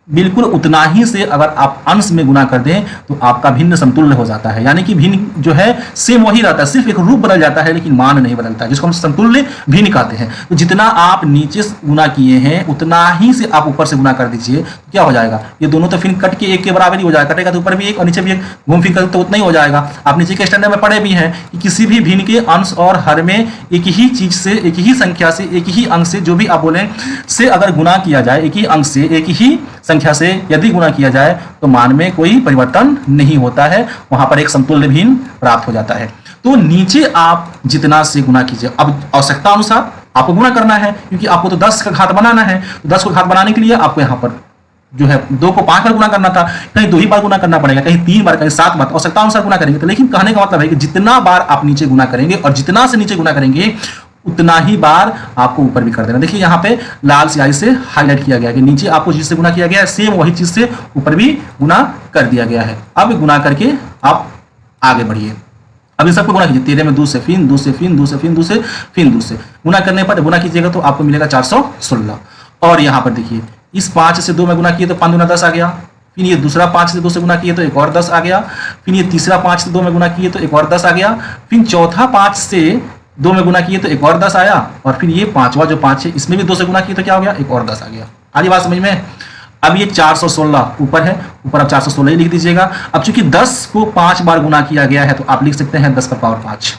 S1: बिल्कुल उतना ही से अगर आप अंश में गुना कर दें तो आपका भिन्न समतुल्य हो जाता है, यानी कि भिन्न जो है सेम वही रहता है, सिर्फ एक रूप बदल जाता है लेकिन मान नहीं बदलता, जिसको हम समतुल्य भिन्न कहते हैं। तो जितना आप नीचे गुना किए हैं उतना ही से आप ऊपर से गुना कर दीजिए, तो क्या हो जाएगा, ये दोनों तो फिर कट के एक के बराबर ही हो जाएगा, कटेगा तो ऊपर भी एक और नीचे भी एक, घूम फिर कर तो उतना ही हो जाएगा। आप नीचे के स्टैंडर्ड में पढ़े भी हैं कि किसी भी भिन्न के अंश और हर में एक ही चीज से, एक ही संख्या से, एक ही अंक से, जो भी आप बोले से अगर गुना किया जाए, एक ही अंक से एक ही संख्या से यदि गुना किया जाए तो मान में कोई परिवर्तन नहीं होता है, वहां पर एक समतुल्य भिन्न प्राप्त हो जाता है। तो नीचे आप जितना से गुना कीजिए, अब आवश्यकता अनुसार आपको गुना करना है क्योंकि आपको तो 10 का घात बनाना है, तो 10 को घात बनाने के लिए आपको यहाँ पर जो है 2 को 5 बार गुना करना था, कहीं 2 ही बार गुना करना पड़ेगा, कहीं 3 बार, कहीं 7 बार, आवश्यकता अनुसार गुना करेंगे। तो लेकिन कहने का मतलब है कि जितना बार आप नीचे गुना करेंगे और जितना से नीचे गुना करेंगे उतना ही बार आपको ऊपर भी कर देना। देखिए यहाँ पे लाल स्याही से हाईलाइट किया गया है कि नीचे आपको जिससे गुना किया गया है सेम वही चीज से ऊपर भी गुना कर दिया गया है। अब गुना करके आप आगे बढ़िए, अब इन सबको गुना कीजिए, 13 में 2 से फिर 2 से फिर 2 से फिर 2 से फिर 2 से गुना करने पर गुना कीजिएगा तो आपको मिलेगा 416। और यहाँ पर देखिए इस 5 से 2 में गुना किए तो 5 दूना 10 आ गया, फिर ये दूसरा 5 से 2 से गुना किए तो एक और 10 आ गया, फिर ये तीसरा 5 से 2 में गुना किए तो एक और 10 आ गया, फिर चौथा 5 से 2 में गुना किए तो एक और 10 आया, और फिर ये पांचवा जो 5 है इसमें भी 2 से गुना किए तो क्या हो गया, एक और 10 आ गया। आगे बात समझ में। अब ये 416 ऊपर है, ऊपर आप 416 ही लिख दीजिएगा। अब चूंकि 10 को 5 बार गुना किया गया है तो आप लिख सकते हैं 10 का पावर 5।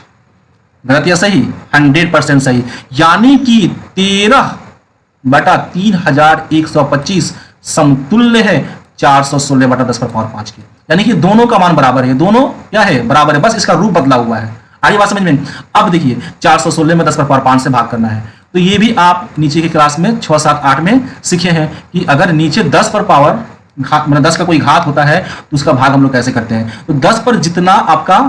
S1: गलत या सही? 100% सही, यानी कि 13/3125 समतुल्य है 416/10 का पावर 5 की, यानी कि दोनों का मान बराबर है, दोनों क्या है, बराबर है, बस इसका रूप बदला हुआ है। आगे बात समझ में। अब देखिए 416 में 10 का पावर 5 से भाग करना है, तो ये भी आप नीचे की क्लास में 6, 7, 8 में सीखे हैं कि अगर नीचे 10 पर पावर घात मतलब 10 का कोई घात होता है तो उसका भाग हम लोग कैसे करते हैं। तो 10 पर जितना आपका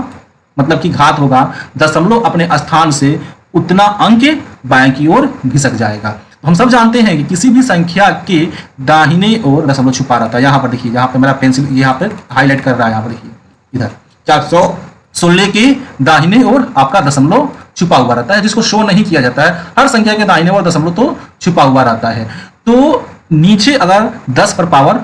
S1: मतलब कि घात होगा, दशमलव अपने स्थान से उतना अंक बाएं की ओर घिसक जाएगा। तो हम सब जानते हैं कि किसी भी संख्या के दाहिने ओर दशमलव छुपा रहता है। यहाँ पर देखिए, यहाँ पे मेरा पेंसिल यहाँ पर हाईलाइट कर रहा है, यहाँ पर देखिए इधर 416 के दाहिने ओर आपका दशमलव छुपा हुआ रहता है, जिसको शो नहीं किया जाता है। हर संख्या के दाहिने ओर दशमलव तो छुपा हुआ रहता है। तो नीचे अगर 10 पर पावर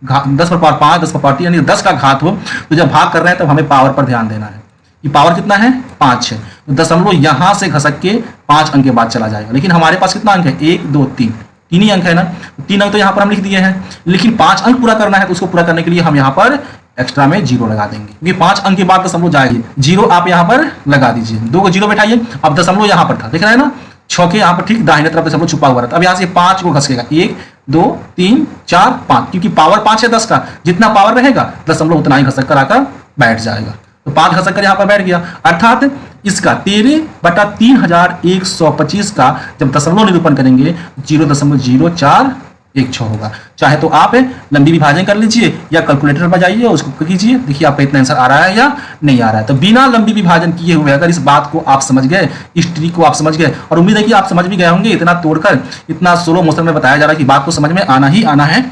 S1: 5, 10 पर पावर 3 यानी 10 का घात हो तो जब भाग कर रहे हैं तब हमें पावर पर ध्यान देना है कि पावर कितना है, 5 है। तो दशमलव यहां से घसक के 5 अंक के बाद चला जाएगा, लेकिन हमारे पास कितना अंक है, 1, 2, 3 ही अंक है ना। 3 अंक तो यहाँ पर हम लिख दिए हैं, लेकिन 5 अंक पूरा करना है तो उसको पूरा करने के लिए हम यहाँ पर एक्स्ट्रा में 0 लगा देंगे, क्योंकि 5 अंक के बाद दशमलव जाएगी। 0 आप यहाँ पर लगा दीजिए, 2 को 0 बैठाइए। अब दशमलव यहाँ पर था, दिख रहा है ना, 6 के यहाँ पर ठीक दाहिने तरफ दशमलव छुपा हुआ रहता है। अब यहाँ से 5 को घसकेगा, 1, 2, 3, 4, 5, क्योंकि पावर 5 है 10 का, जितना पावर रहेगा दशमलव उतना ही घसक कर आकर बैठ जाएगा। तो 5 घसक कर यहाँ पर बैठ गया, अर्थात इसका 13/3125 का जब दशमलव निरूपण करेंगे 0.0416 होगा। चाहे तो आप लंबी विभाजन कर लीजिए या कैलकुलेटर पर जाइए उसको कीजिए, देखिए आपका इतना आंसर आ रहा है या नहीं आ रहा है। तो बिना लंबी विभाजन किए हुए अगर इस बात को आप समझ गए, इस ट्रिक को आप समझ गए, और उम्मीद है कि आप समझ भी गए होंगे, इतना तोड़कर इतना स्लो मोशन में बताया जा रहा है कि बात को समझ में आना ही आना है।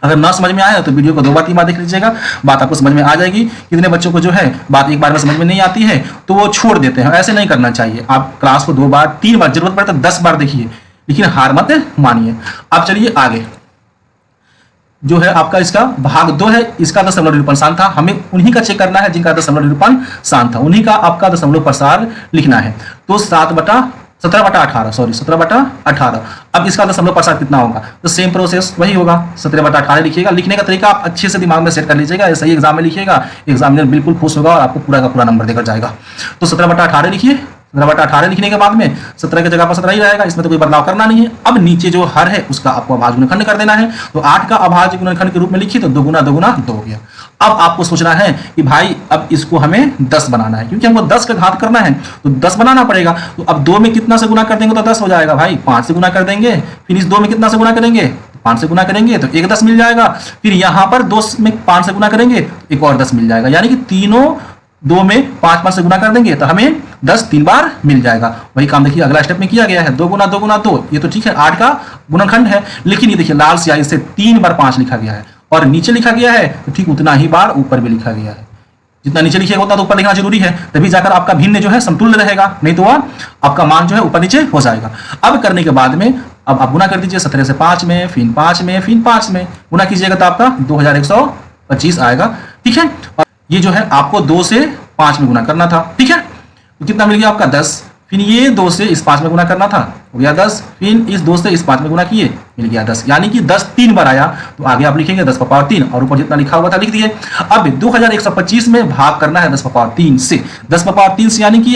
S1: अगर ना समझ में आया तो वीडियो को 2 बार 3 बार देख लीजिएगा, बात आपको समझ में आ जाएगी। कितने बच्चों को जो है बात एक बार में समझ में नहीं आती है तो वो छोड़ देते हैं, ऐसे नहीं करना चाहिए। आप क्लास को 2 बार 3 बार, जरूरत पड़े तो 10 बार देखिए, लेकिन हार मत मानिए। अब चलिए आगे, जो है आपका इसका भाग 2 है, इसका दशमलव निरूपण स्थान था, हमें उन्हीं का चेक करना है जिनका दशमलव निरूपण स्थान था, उन्हीं का आपका दशमलव प्रसार लिखना है। तो 17/18 अब इसका दशमलव प्रसार कितना होगा, तो सेम प्रोसेस वही होगा, 17/18 लिखिएगा। लिखने का तरीका आप अच्छे से दिमाग में सेट कर लीजिएगा, ऐसा ही एग्जाम में लिखिएगा, एग्जामिनर बिल्कुल खुश होगा और आपको पूरा का पूरा नंबर देकर जाएगा। तो 17/18 लिखिए। 17/18 लिखने के बाद में 17 की जगह पर 17 ही रहेगा, इसमें तो कोई बदलाव करना नहीं है। अब नीचे जो हर है उसका आपको अभाज्य गुणनखंड कर देना है, तो 8 का अभाज्य गुणनखंड के रूप में लिखिए तो 2 गुना 2 हो गया। अब आपको सोचना है कि भाई अब इसको हमें 10 बनाना है, क्योंकि हमको 10 का घात करना है तो 10 बनाना पड़ेगा। तो अब 2 में कितना से गुना कर देंगे तो 10 हो जाएगा भाई, 5 से गुना कर देंगे, फिर इस 2 में कितना से गुना करेंगे, 5 से गुना करेंगे तो एक 10 मिल जाएगा, फिर यहाँ पर 2 में 5 से गुना करेंगे तो एक और 10 मिल जाएगा, यानी कि तीनों 2 में 5 से गुना कर देंगे तो हमें 10 3 बार मिल जाएगा। वही काम देखिए अगला स्टेप में किया गया है, 2 गुना 2 गुना 2, ये तो ठीक है 8 का गुणनखंड है, लेकिन ये देखिए लाल स्याही से 3 बार 5 लिखा गया है और नीचे लिखा गया है तो ठीक उतना ही बार ऊपर भी लिखा गया है। जितना नीचे लिखिएगा उतना तो ऊपर लिखना जरूरी है, तभी जाकर आपका भिन्न जो है समतुल्य रहेगा, नहीं तो वह आपका मान जो है ऊपर नीचे हो जाएगा। अब करने के बाद में अब आप गुना कर दीजिए 17 से 5 में, फिर 5 में, फिर 5 में गुना कीजिएगा तो आपका 2125 आएगा। ठीक है, और ये जो है आपको 2 से 5 में गुना करना था। ठीक है, तो कितना मिल गया आपका 10, फिर ये 2 से इस 5 में गुना करना था, हो गया 10, फिर इस 2 से इस 5 में गुना किए, मिल गया 10, यानी कि 10 3 बार आया। तो आगे आप लिखेंगे 10 का पावर 3 और ऊपर जितना लिखा हुआ था लिख दिए। अब 2125 में भाग करना है 10 का पावर 3 से, 10 का पावर 3 से, यानी कि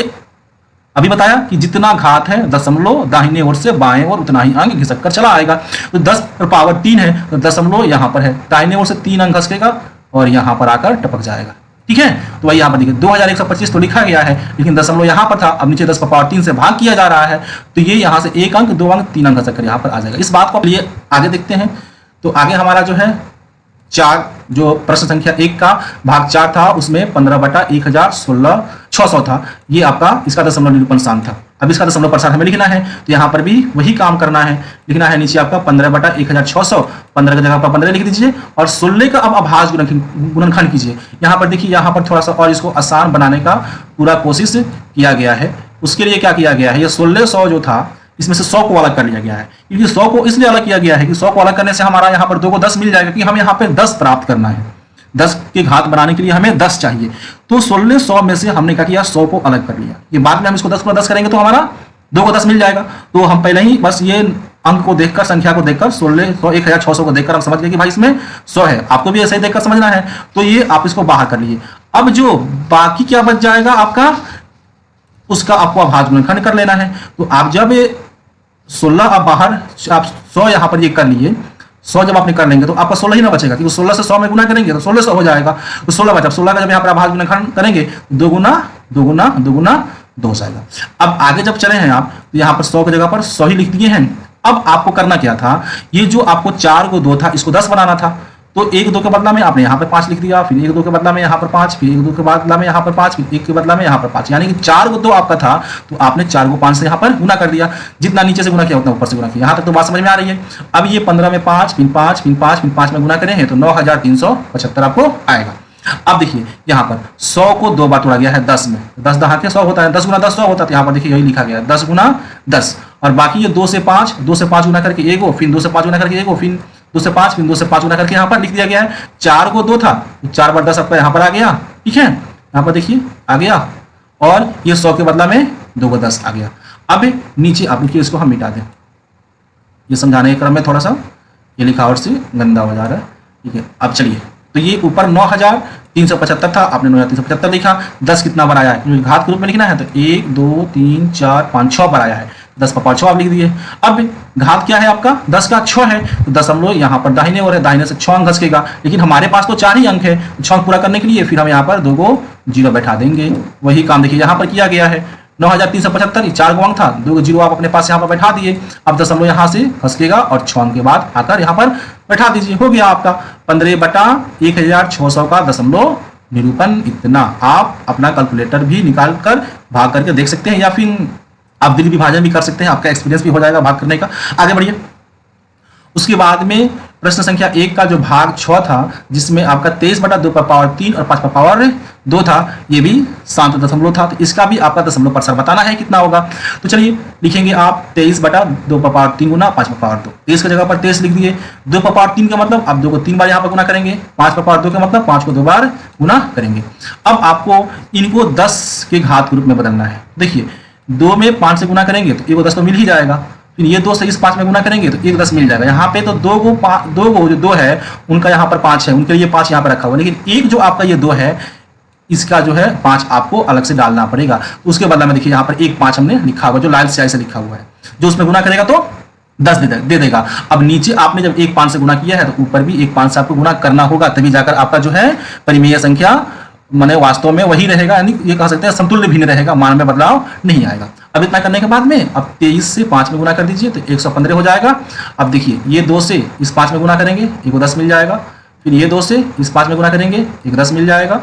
S1: अभी बताया कि जितना घात है दशमलव दाहिने ओर से बाएं ओर उतना ही अंक घिसक कर चला आएगा। तो 10 पर पावर 3 है तो दशमलव यहाँ पर है, दाहिने ओर से 3 अंक घसकेगा और यहाँ पर आकर टपक जाएगा। ठीक है, तो वही यहाँ पर देखिए 2125 तो लिखा गया है, लेकिन दशमलव यहाँ पर था, अब नीचे 10 का पावर 3 से भाग किया जा रहा है, तो ये यहाँ से 1 अंक 2 अंक 3 अंक घसक कर यहाँ पर आ जाएगा। इस बात को लिए आगे देखते हैं। तो आगे हमारा जो है 4 जो प्रश्न संख्या 1 का भाग 4 था उसमें 15/1016 था, ये आपका इसका दशमलव निरूपण स्थान था। अब इसका दशमलव प्रसार हमें लिखना है, तो यहाँ पर भी वही काम करना है, लिखना है नीचे आपका 15/1600, 15 की जगह पर 15 लिख दीजिए और 16 का अब अभाज्य गुणनखंड कीजिए। यहाँ पर देखिए यहाँ पर थोड़ा सा और इसको आसान बनाने का पूरा कोशिश किया गया है। उसके लिए क्या किया गया है, ये 1600 जो था इसमें से 100 को अलग कर लिया गया है, क्योंकि 100 को इसलिए अलग किया गया है कि 100 को अलग करने से हमारा यहाँ पर 2 को 10 मिल जाएगा, क्योंकि हम यहाँ पे 10 प्राप्त करना है, 10 के घात बनाने के लिए हमें 10 चाहिए। तो 1600 में से हमने क्या किया, 100 को अलग कर लिया। ये बाद में हम इसको 10 को 10 करेंगे तो हमारा 2 को 10 मिल जाएगा। तो हम पहले ही बस ये अंक को देखकर, संख्या को देखकर 1600 को देखकर हम समझ गए कि भाई इसमें 100 है। आपको भी ऐसे ही देखकर समझना है, तो ये आप इसको बाहर कर लीजिए। अब जो बाकी क्या बच जाएगा आपका, उसका आपको अभाज्य गुणनखंड कर लेना है। तो आप जब 16 आप बाहर, आप 100 यहाँ पर ये कर लिए, 100 जब आपने कर लेंगे तो आपका 16 ही ना बचेगा, क्योंकि 16 से 100 में गुना करेंगे तो 1600 हो जाएगा। तो 16 बचा, 16 का जब यहाँ पर अभाज्य गुणनखंड करेंगे 2 गुना 2 गुना 2 गुना 2 हो जाएगा। अब आगे जब चले हैं आप तो यहाँ पर 100 की जगह पर 100 ही लिख दिए हैं। अब आपको करना क्या था, ये जो आपको 4 को 2 था इसको 10 बनाना था, तो 1 2 के बदला में आपने यहाँ पर 5 लिख दिया, फिर 1 2 के बदला में यहाँ पर 5, फिर 1 2 के बदला में यहाँ पर 5, फिर 1 के बदला में यहाँ पर 5, यानी कि 4 को 2 आपका था तो आपने 4 को 5 से यहाँ पर गुना कर दिया। जितना नीचे से गुना किया उतना ऊपर से गुना किया। यहाँ तक तो बात समझ में आ रही है। अब ये 15 में 5, फिर 5, फिर 5, फिर 5 में गुना करें हैं तो 9375 आपको आएगा। अब देखिए यहाँ पर 100 को 2 बार तोड़ा गया है 10 में, 10 दहा के 100 होता है, 10 गुना 10 100 होता है। यहाँ पर देखिए यही लिखा गया है 10 गुना 10, और बाकी ये 2 से 5 गुना करके 1 फिर 2 से 5 गुना करके 1 फिर 2 से 5 फिर 2 से 5 गुना करके यहाँ पर लिख दिया गया है। 4 को 2 था तो 4 बार 10 आपका यहाँ पर आ गया। ठीक है, यहाँ पर देखिए आ गया, और ये 100 के बदला में 2 को 10 आ गया। अब नीचे आप लिखिए, इसको हम मिटा दें, ये समझाने के क्रम में थोड़ा सा ये लिखावट से गंदा हो जा रहा है। ठीक है, अब चलिए, तो ये ऊपर 9375 था, आपने 9375 लिखा, 10 कितना बार आया है, घात के रूप में लिखना है तो 1 2 3 4 5 6 बार आया है, 10 का पावर 6 आप लिख दिए। अब घात क्या है आपका, 10 का 6 है, तो दशमलव यहाँ पर दाहिने ओर है, दाहिने से 6 अंक घसकेगा, लेकिन हमारे पास तो 4 ही अंक है, 6 अंक पूरा करने के लिए फिर हम यहाँ पर 2 को 0 बैठा देंगे। वही काम देखिए यहाँ पर किया गया है, 9375 4 को अंक था, 2 को 0 आप अपने पास यहाँ पर बैठा दिए। अब दशमलव यहाँ से घसकेगा और 6 अंक के बाद आकर यहाँ पर बैठा दीजिए, हो गया आपका 15/1600 का दशमलव निरूपण। इतना आप अपना कैलकुलेटर भी निकाल कर भाग करके देख सकते हैं, या फिर आप दिल विभाजन भी कर सकते हैं, आपका एक्सपीरियंस भी हो जाएगा भाग करने का। आगे बढ़िए। उसके बाद में प्रश्न संख्या 1 का जो भाग 6 था, जिसमें आपका 23/2 पर पावर 3 और 5 पर पावर 2 था, ये भी शांत दशमलव था, तो इसका भी आपका दशमलव प्रसार बताना है कितना होगा। तो चलिए लिखेंगे आप 23/2 पर पावर 3 गुना 5 पर पावर 2, 23 की जगह पर 23 लिख दिए। 2 पर पावर 3 का मतलब आप 2 को 3 बार यहाँ पर गुना करेंगे, 5 पर पावर 2 का मतलब 5 को 2 बार गुना करेंगे। अब आपको इनको 10 के घात के रूप में बदलना है। देखिए 2 में 5 से गुना करेंगे तो 1 को 10 तो मिल ही जाएगा, फिर ये 2 से इस 5 में गुना करेंगे तो 1 10 मिल जाएगा। यहाँ पे तो 2 को जो 2 है उनका यहाँ पर 5 है, उनके लिए 5 यहाँ पर रखा हुआ, लेकिन एक जो आपका ये 2 है इसका जो है 5 आपको अलग से डालना पड़ेगा। तो उसके बदला में देखिए यहाँ पर 1 5 हमने लिखा हुआ, जो लाल स्याही से लिखा हुआ है, जो उसमें गुना करेगा तो 10 दे देगा। अब नीचे आपने जब 1 5 से गुना किया है तो ऊपर भी 1 5 से आपको गुना करना होगा, तभी जाकर आपका जो है परिमेय संख्या माने वास्तव में वही रहेगा, यानी ये कह सकते हैं समतुल्य भिन्न रहेगा, मान में बदलाव नहीं आएगा। अब इतना करने के बाद में अब 23 से 5 में गुना कर दीजिए तो 115 हो जाएगा। अब देखिए ये 2 से इस 5 में गुना करेंगे, 1 को 10 मिल जाएगा, फिर ये 2 से इस 5 में गुना करेंगे, 1 10 मिल जाएगा,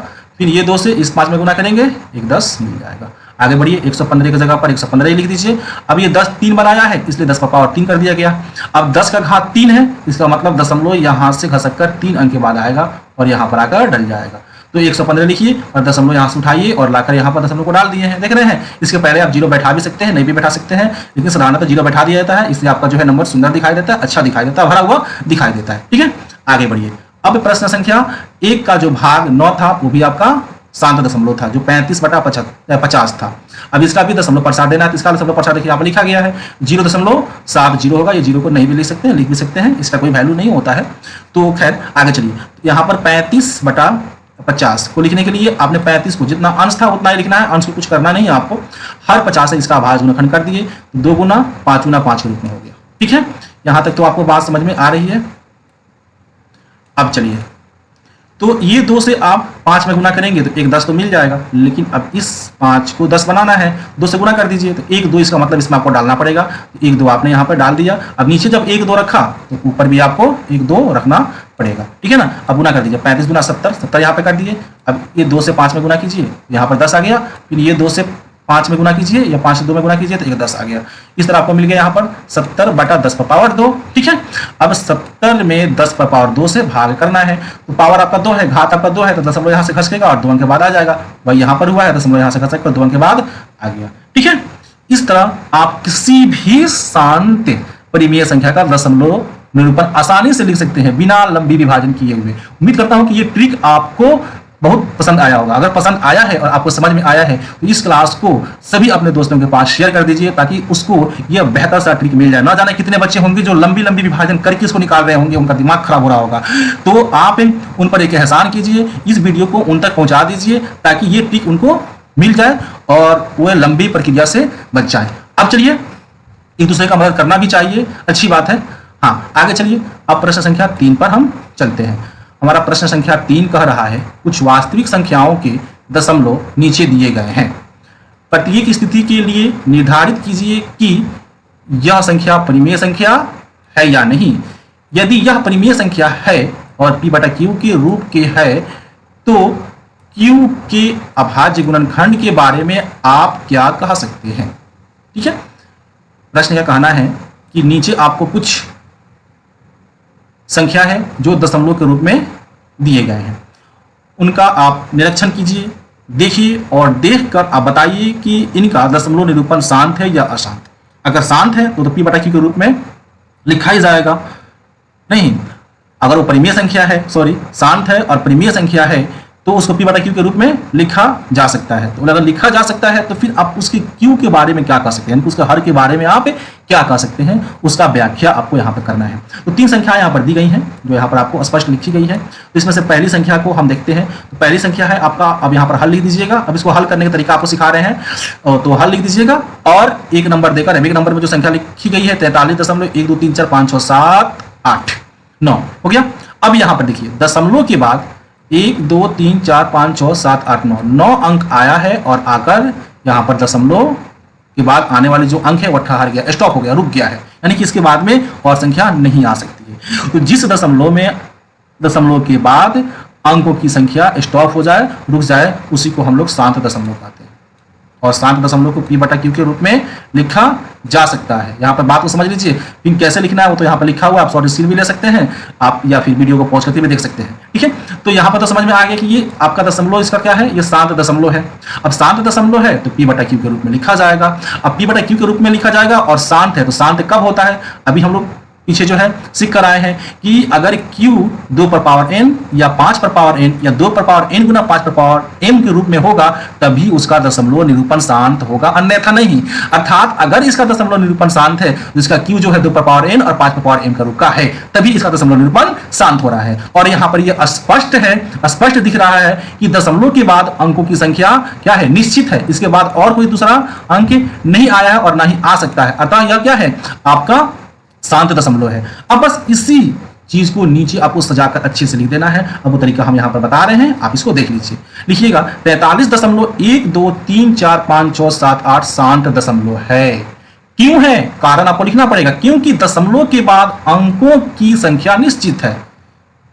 S1: फिर ये 2 से इस 5 में गुना करेंगे, एक 10 मिल जाएगा। आगे बढ़िए, 115 की जगह पर 115 ही लिख दीजिए। अब ये 10 3 बनाया है, इसलिए 10 का पावर 3 कर दिया गया। अब 10 का घात 3 है, इसका मतलब दशमलव यहाँ से खसक कर 3 अंक के बाद आएगा और यहाँ पर आकर डल जाएगा। तो 115 लिखिए और दशमलव यहाँ से उठाइए और लाकर यहाँ पर दशमलव को डाल दिए हैं। देख रहे हैं, इसके पहले आप 0 बैठा भी सकते हैं, नहीं भी बैठा सकते हैं, लेकिन साधारणतः 0 बैठा दिया जाता है, इसलिए आपका जो है नंबर सुंदर दिखाई देता है, अच्छा दिखाई देता है, भरा हुआ दिखाई देता है। ठीक है, आगे बढ़िए। अब प्रश्न संख्या 1 का जो भाग 9 था वो भी आपका शांत दशमलव था, जो 35/50 था। अब इसका भी दशमलव प्रसाद देना है, तो इसका दशमलव प्रसाद देखिए यहाँ पर लिखा गया है 0.70 होगा। ये 0 को नहीं भी लिख सकते हैं, लिख भी सकते हैं, इसका कोई वैल्यू नहीं होता है। तो खैर आगे चलिए, यहाँ पर 35/50 को लिखने के लिए आपने 35 को जितना अंश था उतना ही लिखना है, अंश को कुछ करना नहीं है आपको। हर 50 से इसका भाज्य गुणनखंड कर दिए, 2 गुना 5 गुना 5 के रूप में हो गया। ठीक है, यहाँ तक तो आपको बात समझ में आ रही है। अब चलिए, तो ये 2 से आप 5 में गुना करेंगे तो एक 10 तो मिल जाएगा, लेकिन अब इस 5 को 10 बनाना है, 2 से गुना कर दीजिए, तो 1 2 इसका मतलब इसमें आपको डालना पड़ेगा। 1 2 आपने यहाँ पर डाल दिया। अब नीचे जब 1 2 रखा तो ऊपर भी आपको 1 2 रखना पड़ेगा। ठीक है ना, अब गुना कर दीजिए, 35 गुना 70 यहाँ पे कर दिए। अब ये 2 से 5 में गुना कीजिए, यहाँ पर 10 आ गया। फिर ये 2 से 5 में गुना कीजिए या 5 से 2 में गुना कीजिए तो 10 आ गया। इस तरह आपको मिल गया यहाँ पर 70/10 पर पावर 2। ठीक है, अब 70 में 10 पर पावर 2 से भाग करना है, तो पावर आपका 2 है, घात आपका 2 है, तो दशमलव यहाँ से खसकेगा और 2 अंक के बाद आ जाएगा। वही यहाँ पर हुआ है, दशमलव यहाँ से खसक कर 2 अंक के बाद आ गया। ठीक है, इस तरह आप किसी भी शांत परिमेय संख्या का दशमलव निरूपण आसानी से लिख सकते हैं बिना लंबी विभाजन किए हुए। उम्मीद करता हूं कि ये ट्रिक आपको बहुत पसंद आया होगा। अगर पसंद आया है और आपको समझ में आया है तो इस क्लास को सभी अपने दोस्तों के पास शेयर कर दीजिए, ताकि उसको यह बेहतर सा ट्रिक मिल जाए। ना जाने कितने बच्चे होंगे जो लंबी लंबी विभाजन करके इसको निकाल रहे होंगे, उनका दिमाग खराब हो रहा होगा। तो आप उन पर एक एहसान कीजिए, इस वीडियो को उन तक पहुंचा दीजिए ताकि ये ट्रिक उनको मिल जाए और वो लंबी प्रक्रिया से बच जाए। अब चलिए, एक दूसरे का मदद करना भी चाहिए, अच्छी बात है। हाँ, आगे चलिए, अब प्रश्न संख्या 3 पर हम चलते हैं। हमारा प्रश्न संख्या 3 कह रहा है, कुछ वास्तविक संख्याओं के दशमलव नीचे दिए गए हैं। प्रत्येक स्थिति के लिए निर्धारित कीजिए कि यह संख्या परिमेय संख्या है या नहीं। यदि यह परिमेय संख्या है और p/q के रूप के है तो q के अभाज्य गुणनखंड के बारे में आप क्या कह सकते हैं। ठीक है, प्रश्न यह कहना है कि नीचे आपको कुछ संख्या है जो दशमलव के रूप में दिए गए हैं, उनका आप निरीक्षण कीजिए, देखिए और देखकर आप बताइए कि इनका दशमलव निरूपण शांत है या अशांत। अगर शांत है तो p/q के रूप में लिखा ही जाएगा। नहीं, अगर वो परिमेय संख्या है, शांत है और परिमेय संख्या है तो उसको p/q के रूप में लिखा जा सकता है। तो अगर लिखा जा सकता है तो फिर आप उसके q के बारे में क्या कह सकते हैं, उसके हर के बारे में आप क्या कह सकते हैं, उसका व्याख्या आपको यहाँ पर करना है। तो 3 संख्याएं यहाँ पर दी गई हैं जो यहाँ पर आपको स्पष्ट लिखी गई है। तो इसमें से पहली संख्या को हम देखते हैं। तो पहली संख्या है आपका, अब यहाँ पर हल लिख दीजिएगा। अब इसको हल करने का तरीका आपको सिखा रहे हैं, तो हल लिख दीजिएगा और एक नंबर देकर, एक नंबर में जो संख्या लिखी गई है 43.123456789 हो गया। अब यहाँ पर देखिए, दशमलव के बाद 1 2 3 4 5 6 7 8 9 अंक आया है और आकर यहाँ पर दशमलव के बाद आने वाले जो अंक है वो ठहर गया, स्टॉप हो गया, रुक गया है, यानी कि इसके बाद में और संख्या नहीं आ सकती है। तो जिस दशमलव के बाद अंकों की संख्या स्टॉप हो जाए, रुक जाए, उसी को हम लोग शांत दशमलव कहते हैं। और शांत दशमलव को p/q के रूप में लिखा जा सकता है। यहाँ पर बात को समझ लीजिए, फिर कैसे लिखना है वो तो यहाँ पर लिखा हुआ है, आप शॉर्ट स्क्रीन भी ले सकते हैं आप, या फिर वीडियो को पॉज करके भी देख सकते हैं। ठीक है, तो यहाँ पर तो समझ में आ गया कि ये आपका दशमलव इसका क्या है, ये शांत दशमलव है। अब शांत दशमलव है तो p/q के रूप में लिखा जाएगा। अब p/q के रूप में लिखा जाएगा और शांत है, तो शांत कब होता है, अभी हम लोग पीछे जो है सीख कर आए हैं कि अगर q 2 पर पावर n या 5 पर पावर n या 2 पर पावर n गुना 5 पर पावर m के रूप में होगा तभी उसका दशमलव निरूपण शांत होगा, अन्यथा नहीं। अर्थात अगर इसका दशमलव निरूपण शांत है, जिसका q जो है 2 पर पावर n और 5 पर पावर m का रूप का है, तभी इसका दशमलव निरूपण शांत हो रहा है। और यहाँ पर यह स्पष्ट है, स्पष्ट दिख रहा है कि दशमलव के बाद अंकों की संख्या क्या है, निश्चित है, इसके बाद और कोई दूसरा अंक नहीं आया है और ना ही आ सकता है, अतः यह क्या है, आपका शांत दशमलव है। अब बस इसी चीज को नीचे आपको सजाकर अच्छे से लिख देना है। अब वो तरीका हम यहाँ पर बता रहे हैं, आप इसको देख लीजिए। लिखिएगा 43.1234567 शांत दशमलव है। क्यों है, कारण आपको लिखना पड़ेगा, क्योंकि दशमलव के बाद अंकों की संख्या निश्चित है।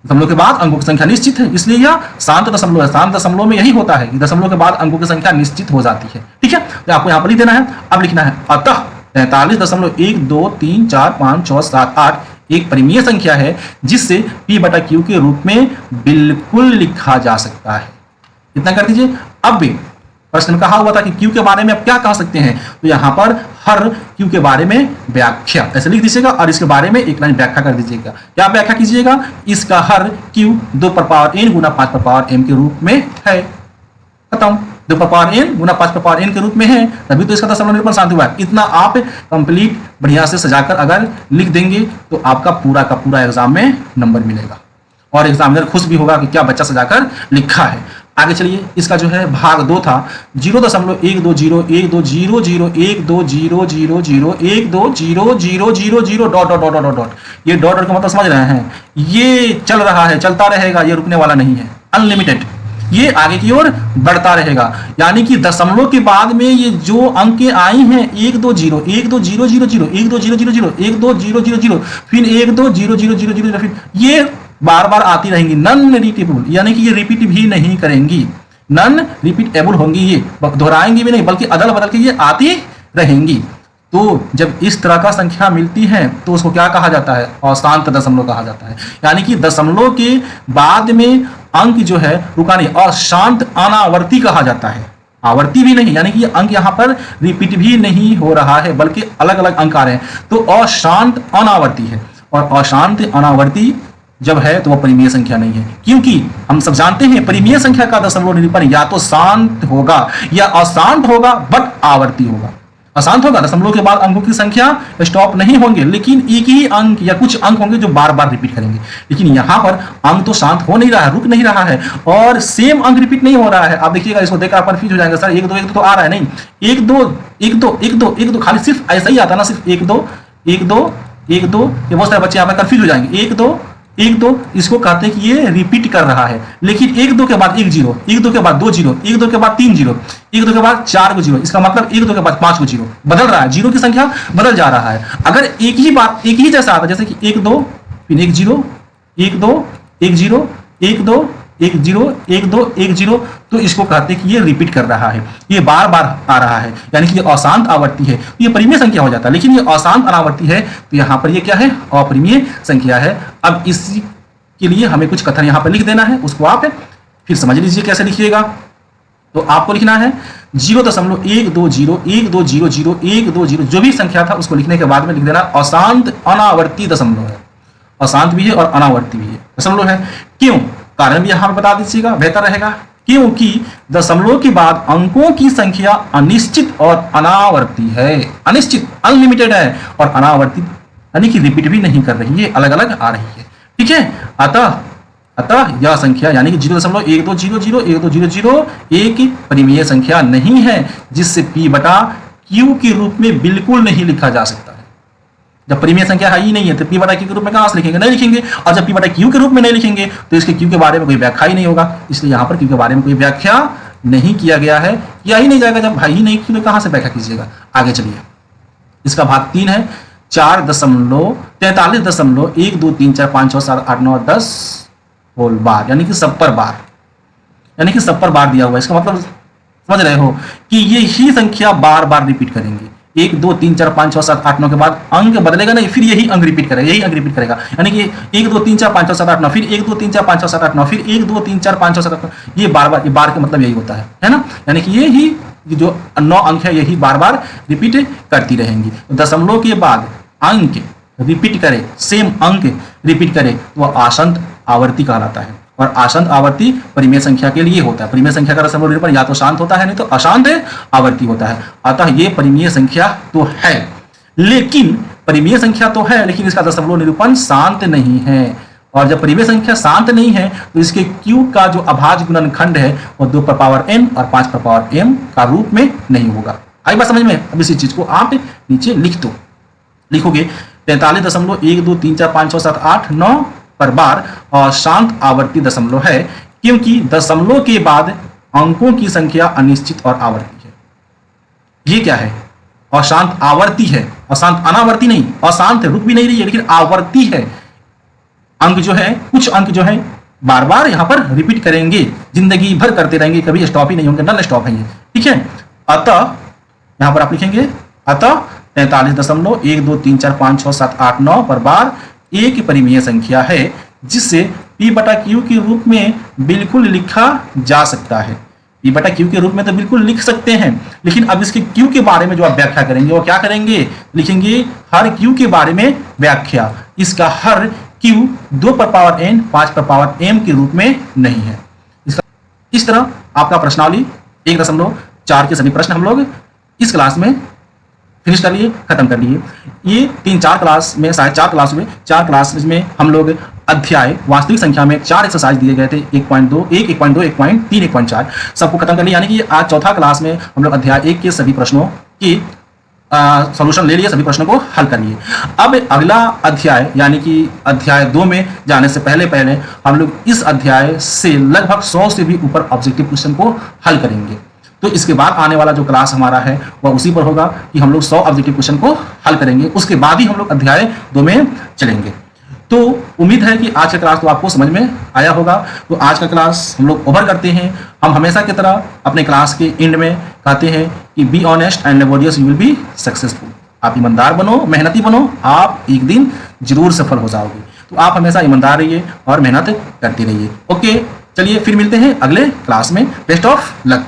S1: दशमलव के बाद अंकों की संख्या निश्चित है, इसलिए यह शांत दशमलव है। शांत दशमलव में यही होता है कि दशमलव के बाद अंकों की संख्या निश्चित हो जाती है। ठीक है, तो आपको यहाँ पर लिख देना है। अब लिखना है अतः 43.1 2 3 4 5 6 7 8 एक परिमेय संख्या है जिससे P बटा Q के रूप में बिल्कुल लिखा जा सकता है। इतना कर दीजिए। अब भी प्रश्न में कहा हुआ था कि Q के बारे में आप क्या कह सकते हैं, तो यहाँ पर हर Q के बारे में व्याख्या ऐसे लिख दीजिएगा और इसके बारे में एक लाइन व्याख्या कर दीजिएगा। क्या व्याख्या कीजिएगा? इसका हर Q 2 पर पावर n गुना 5 पर पावर m के रूप में है। खत्म। 2 पर पावर n गुना 5 पर पावर n के रूप में है, तभी तो इसका दशमलव निरूपण शांत हुआ है। इतना आप कंप्लीट बढ़िया से सजाकर अगर लिख देंगे तो आपका पूरा का पूरा एग्जाम में नंबर मिलेगा और एग्जामिनर खुश भी होगा कि क्या बच्चा सजाकर लिखा है। आगे चलिए, इसका जो है भाग 2 था 0.120120000120000 dot dot dot dot dot. ये डॉट डॉट का मतलब समझ रहे हैं, ये चल रहा है, चलता रहेगा, ये रुकने वाला नहीं है, अनलिमिटेड, ये आगे की ओर बढ़ता रहेगा। यानी कि दशमलव के बाद में ये जो अंक आई हैं 1 2 0 1 2 0 0 0 1 2 0 0 0 1 2 0 0 0 फिर 1 2 0 0 0 0 फिर ये बार बार आती रहेंगी, नॉन रिपीटेबल, यानी कि ये रिपीट भी नहीं करेंगी, नॉन रिपीटेबल होंगी, ये दोहराएंगी भी नहीं बल्कि अदल बदल के ये आती रहेंगी। तो जब इस तरह का संख्या मिलती है तो उसको क्या कहा जाता है? अशांत दशमलव कहा जाता है। यानी कि दशमलव के बाद में अंक जो है रुका नहीं, अशांत अनावर्ती कहा जाता है, आवर्ती भी नहीं, यानी कि अंक यहाँ पर रिपीट भी नहीं हो रहा है बल्कि अलग अलग अंक आ रहे हैं, तो अशांत अनावर्ती है। और अशांत अनावर्ती जब है तो वह परिमेय संख्या नहीं है, क्योंकि हम सब जानते हैं परिमेय संख्या का दशमलव निरूपण या तो शांत होगा या अशांत होगा, बट आवर्ती होगा। अशांत होगा, दशमलव के बाद अंकों की संख्या स्टॉप नहीं होंगे, लेकिन एक ही अंक या कुछ अंक होंगे जो बार बार रिपीट करेंगे। लेकिन यहाँ पर अंक तो शांत हो नहीं रहा है, रुक नहीं रहा है और सेम अंक रिपीट नहीं हो रहा है। आप देखिएगा, इसको देखकर आप कंफ्यूज हो जाएंगे, सर 1 2 1 2 तो आ रहा है, नहीं 1 2 1 2 1 2 1 2 खाली सिर्फ ऐसा ही आता ना, सिर्फ 1 2 1 2 1 2, ये बहुत सारे बच्चे यहाँ पर कंफ्यूज हो जाएंगे। 1 2 1 2 इसको कहते हैं कि ये रिपीट कर रहा है, लेकिन 1 2 के बाद 1 0, 1 2 के बाद 2 0, 1 2 के बाद 3 0, 1 2 के बाद 4 0, इसका मतलब 1 2 के बाद 5 0 बदल रहा है, जीरो की संख्या बदल जा रहा है। अगर एक ही बात एक ही जैसा आता, जैसे कि 1 2 फिर 1 0 1 2 1 0 1 2 1 0 1 2 1 0, तो इसको कहते हैं कि ये रिपीट कर रहा है, ये बार बार आ रहा है, यानी कि ये अशांत आवर्ती है, ये परिमेय संख्या हो जाता है। लेकिन ये अशांत अनावर्ती है तो यहाँ पर ये क्या है? अपरिमेय संख्या है। अब इसी के लिए हमें कुछ कथन यहाँ पर लिख देना है, उसको आप फिर समझ लीजिए कैसे लिखिएगा। तो आपको लिखना है 0.120 जो भी संख्या था उसको लिखने के बाद में लिख देना अशांत अनावर्ती दशमलव है, अशांत भी है और अनावर्ती भी है दशमलव है। क्यों? कारण भी यहां पर बता दीजिएगा, बेहतर रहेगा। क्योंकि दशमलव के बाद अंकों की संख्या अनिश्चित और अनावर्ती है, अनिश्चित अनलिमिटेड है और अनावर्ती यानी कि रिपीट भी नहीं कर रही है, अलग अलग आ रही है। ठीक है, अतः यह संख्या यानी कि 0.120012000 एक परिमेय संख्या नहीं है जिससे P बटा Q के रूप में बिल्कुल नहीं लिखा जा सकता है। जब परिमेय संख्या है ही नहीं है तो P बटा Q के रूप में कहां से लिखेंगे? नहीं लिखेंगे। और जब P बटा Q के रूप में नहीं लिखेंगे तो इसके Q के बारे में कोई व्याख्या ही नहीं होगा, इसलिए यहाँ पर Q के बारे में कोई व्याख्या नहीं किया गया है, किया ही नहीं जाएगा। जब भाई ही नहीं Q तो कहां से व्याख्या कीजिएगा? आगे चलिए, इसका भाग 3 है 4.43.12345678910 होल बार, यानी कि सब पर बार, यानी कि सब पर बार दिया हुआ है। इसका मतलब समझ रहे हो कि ये ही संख्या बार बार रिपीट करेंगे। 1 2 3 4 5 6 7 8 9 के बाद अंक बदलेगा नहीं, फिर यही अंक रिपीट करेगा, यही अंक रिपीट करेगा। यानी कि 1 2 3 4 5 6 7 8 9 फिर 1 2 3 4 5 6 7 8 9 फिर 1 2 3 4 5 6 7 8 9, ये बार बार, ये बार का मतलब यही होता है ना। यानी कि ये ही जो 9 अंक है यही बार बार रिपीट करती रहेंगी। दशमलव के बाद अंक रिपीट करे, सेम अंक रिपीट करे तो वह आसंत आवर्ती कहलाता है। और आसंत आवर्ती परिमेय संख्या के लिए होता है। परिमेय संख्या का दशमलव निरूपण या तो शांत होता है नहीं तो अशांत आवर्ती होता है। अतः ये परिमेय संख्या तो है, लेकिन परिमेय संख्या तो है लेकिन इसका दशमलव निरूपण शांत नहीं है। और जब परिमेय संख्या शांत नहीं है तो इसके Q का जो अभाज्य गुणनखंड है वो 2 पर पावर n और 5 पर पावर m का रूप में नहीं होगा। आई बात समझ में? अब इसी चीज को आप नीचे लिख दो, लिखोगे 43.123456789 पर बार और शांत आवर्ती दशमलव है, क्योंकि दशमलव के बाद अंकों की संख्या अनिश्चित और आवर्ती है। ये क्या है? अशांत आवर्ती है, अशांत अनावर्ती नहीं। अशांत रुक भी नहीं रही है लेकिन आवर्ती है, अंक जो है, कुछ अंक जो है बार बार यहाँ पर रिपीट करेंगे, जिंदगी भर करते रहेंगे, कभी स्टॉप ही नहीं होंगे, नॉन स्टॉप है ये, ठीक है। अतः यहाँ पर आप लिखेंगे अतः 43.123456789 पर बार एक परिमेय संख्या है जिसे P बटा Q के रूप में बिल्कुल लिखा जा सकता है। P बटा Q के रूप में तो बिल्कुल लिख सकते हैं, लेकिन अब इसके Q के बारे में जो आप व्याख्या करेंगे वो क्या करेंगे, लिखेंगे हर Q के बारे में व्याख्या। इसका हर Q 2 पर पावर n 5 पर पावर m के रूप में नहीं है। इस तरह आपका प्रश्नावली 1.4 के सभी प्रश्न हम लोग इस क्लास में फिनिश कर लिए, खत्म कर लिए। ये 3-4 क्लास में, शायद 4 क्लास हुए, 4 क्लास में हम लोग अध्याय वास्तविक संख्या में 4 एक्सरसाइज दिए गए थे, 1.2, 1.2, 1.3, 1.4 सबको खत्म कर लिया। यानी कि आज चौथा क्लास में हम लोग अध्याय 1 के सभी प्रश्नों की सॉल्यूशन ले लिए, सभी प्रश्नों को हल कर लिए। अब अगला अध्याय यानी कि अध्याय 2 में जाने से पहले हम लोग इस अध्याय से लगभग 100 से भी ऊपर ऑब्जेक्टिव क्वेश्चन को हल करेंगे। तो इसके बाद आने वाला जो क्लास हमारा है वह उसी पर होगा कि हम लोग 100 ऑब्जेक्टिव क्वेश्चन को हल करेंगे, उसके बाद ही हम लोग अध्याय 2 में चलेंगे। तो उम्मीद है कि आज का क्लास तो आपको समझ में आया होगा। तो आज का क्लास हम लोग ओवर करते हैं। हम हमेशा की तरह अपने क्लास के एंड में कहते हैं कि be honest and laborious, you will be successful. आप ईमानदार बनो, मेहनती बनो, आप एक दिन जरूर सफल हो जाओगे। तो आप हमेशा ईमानदार रहिए और मेहनत करते रहिए। ओके, चलिए फिर मिलते हैं अगले क्लास में। Best of luck.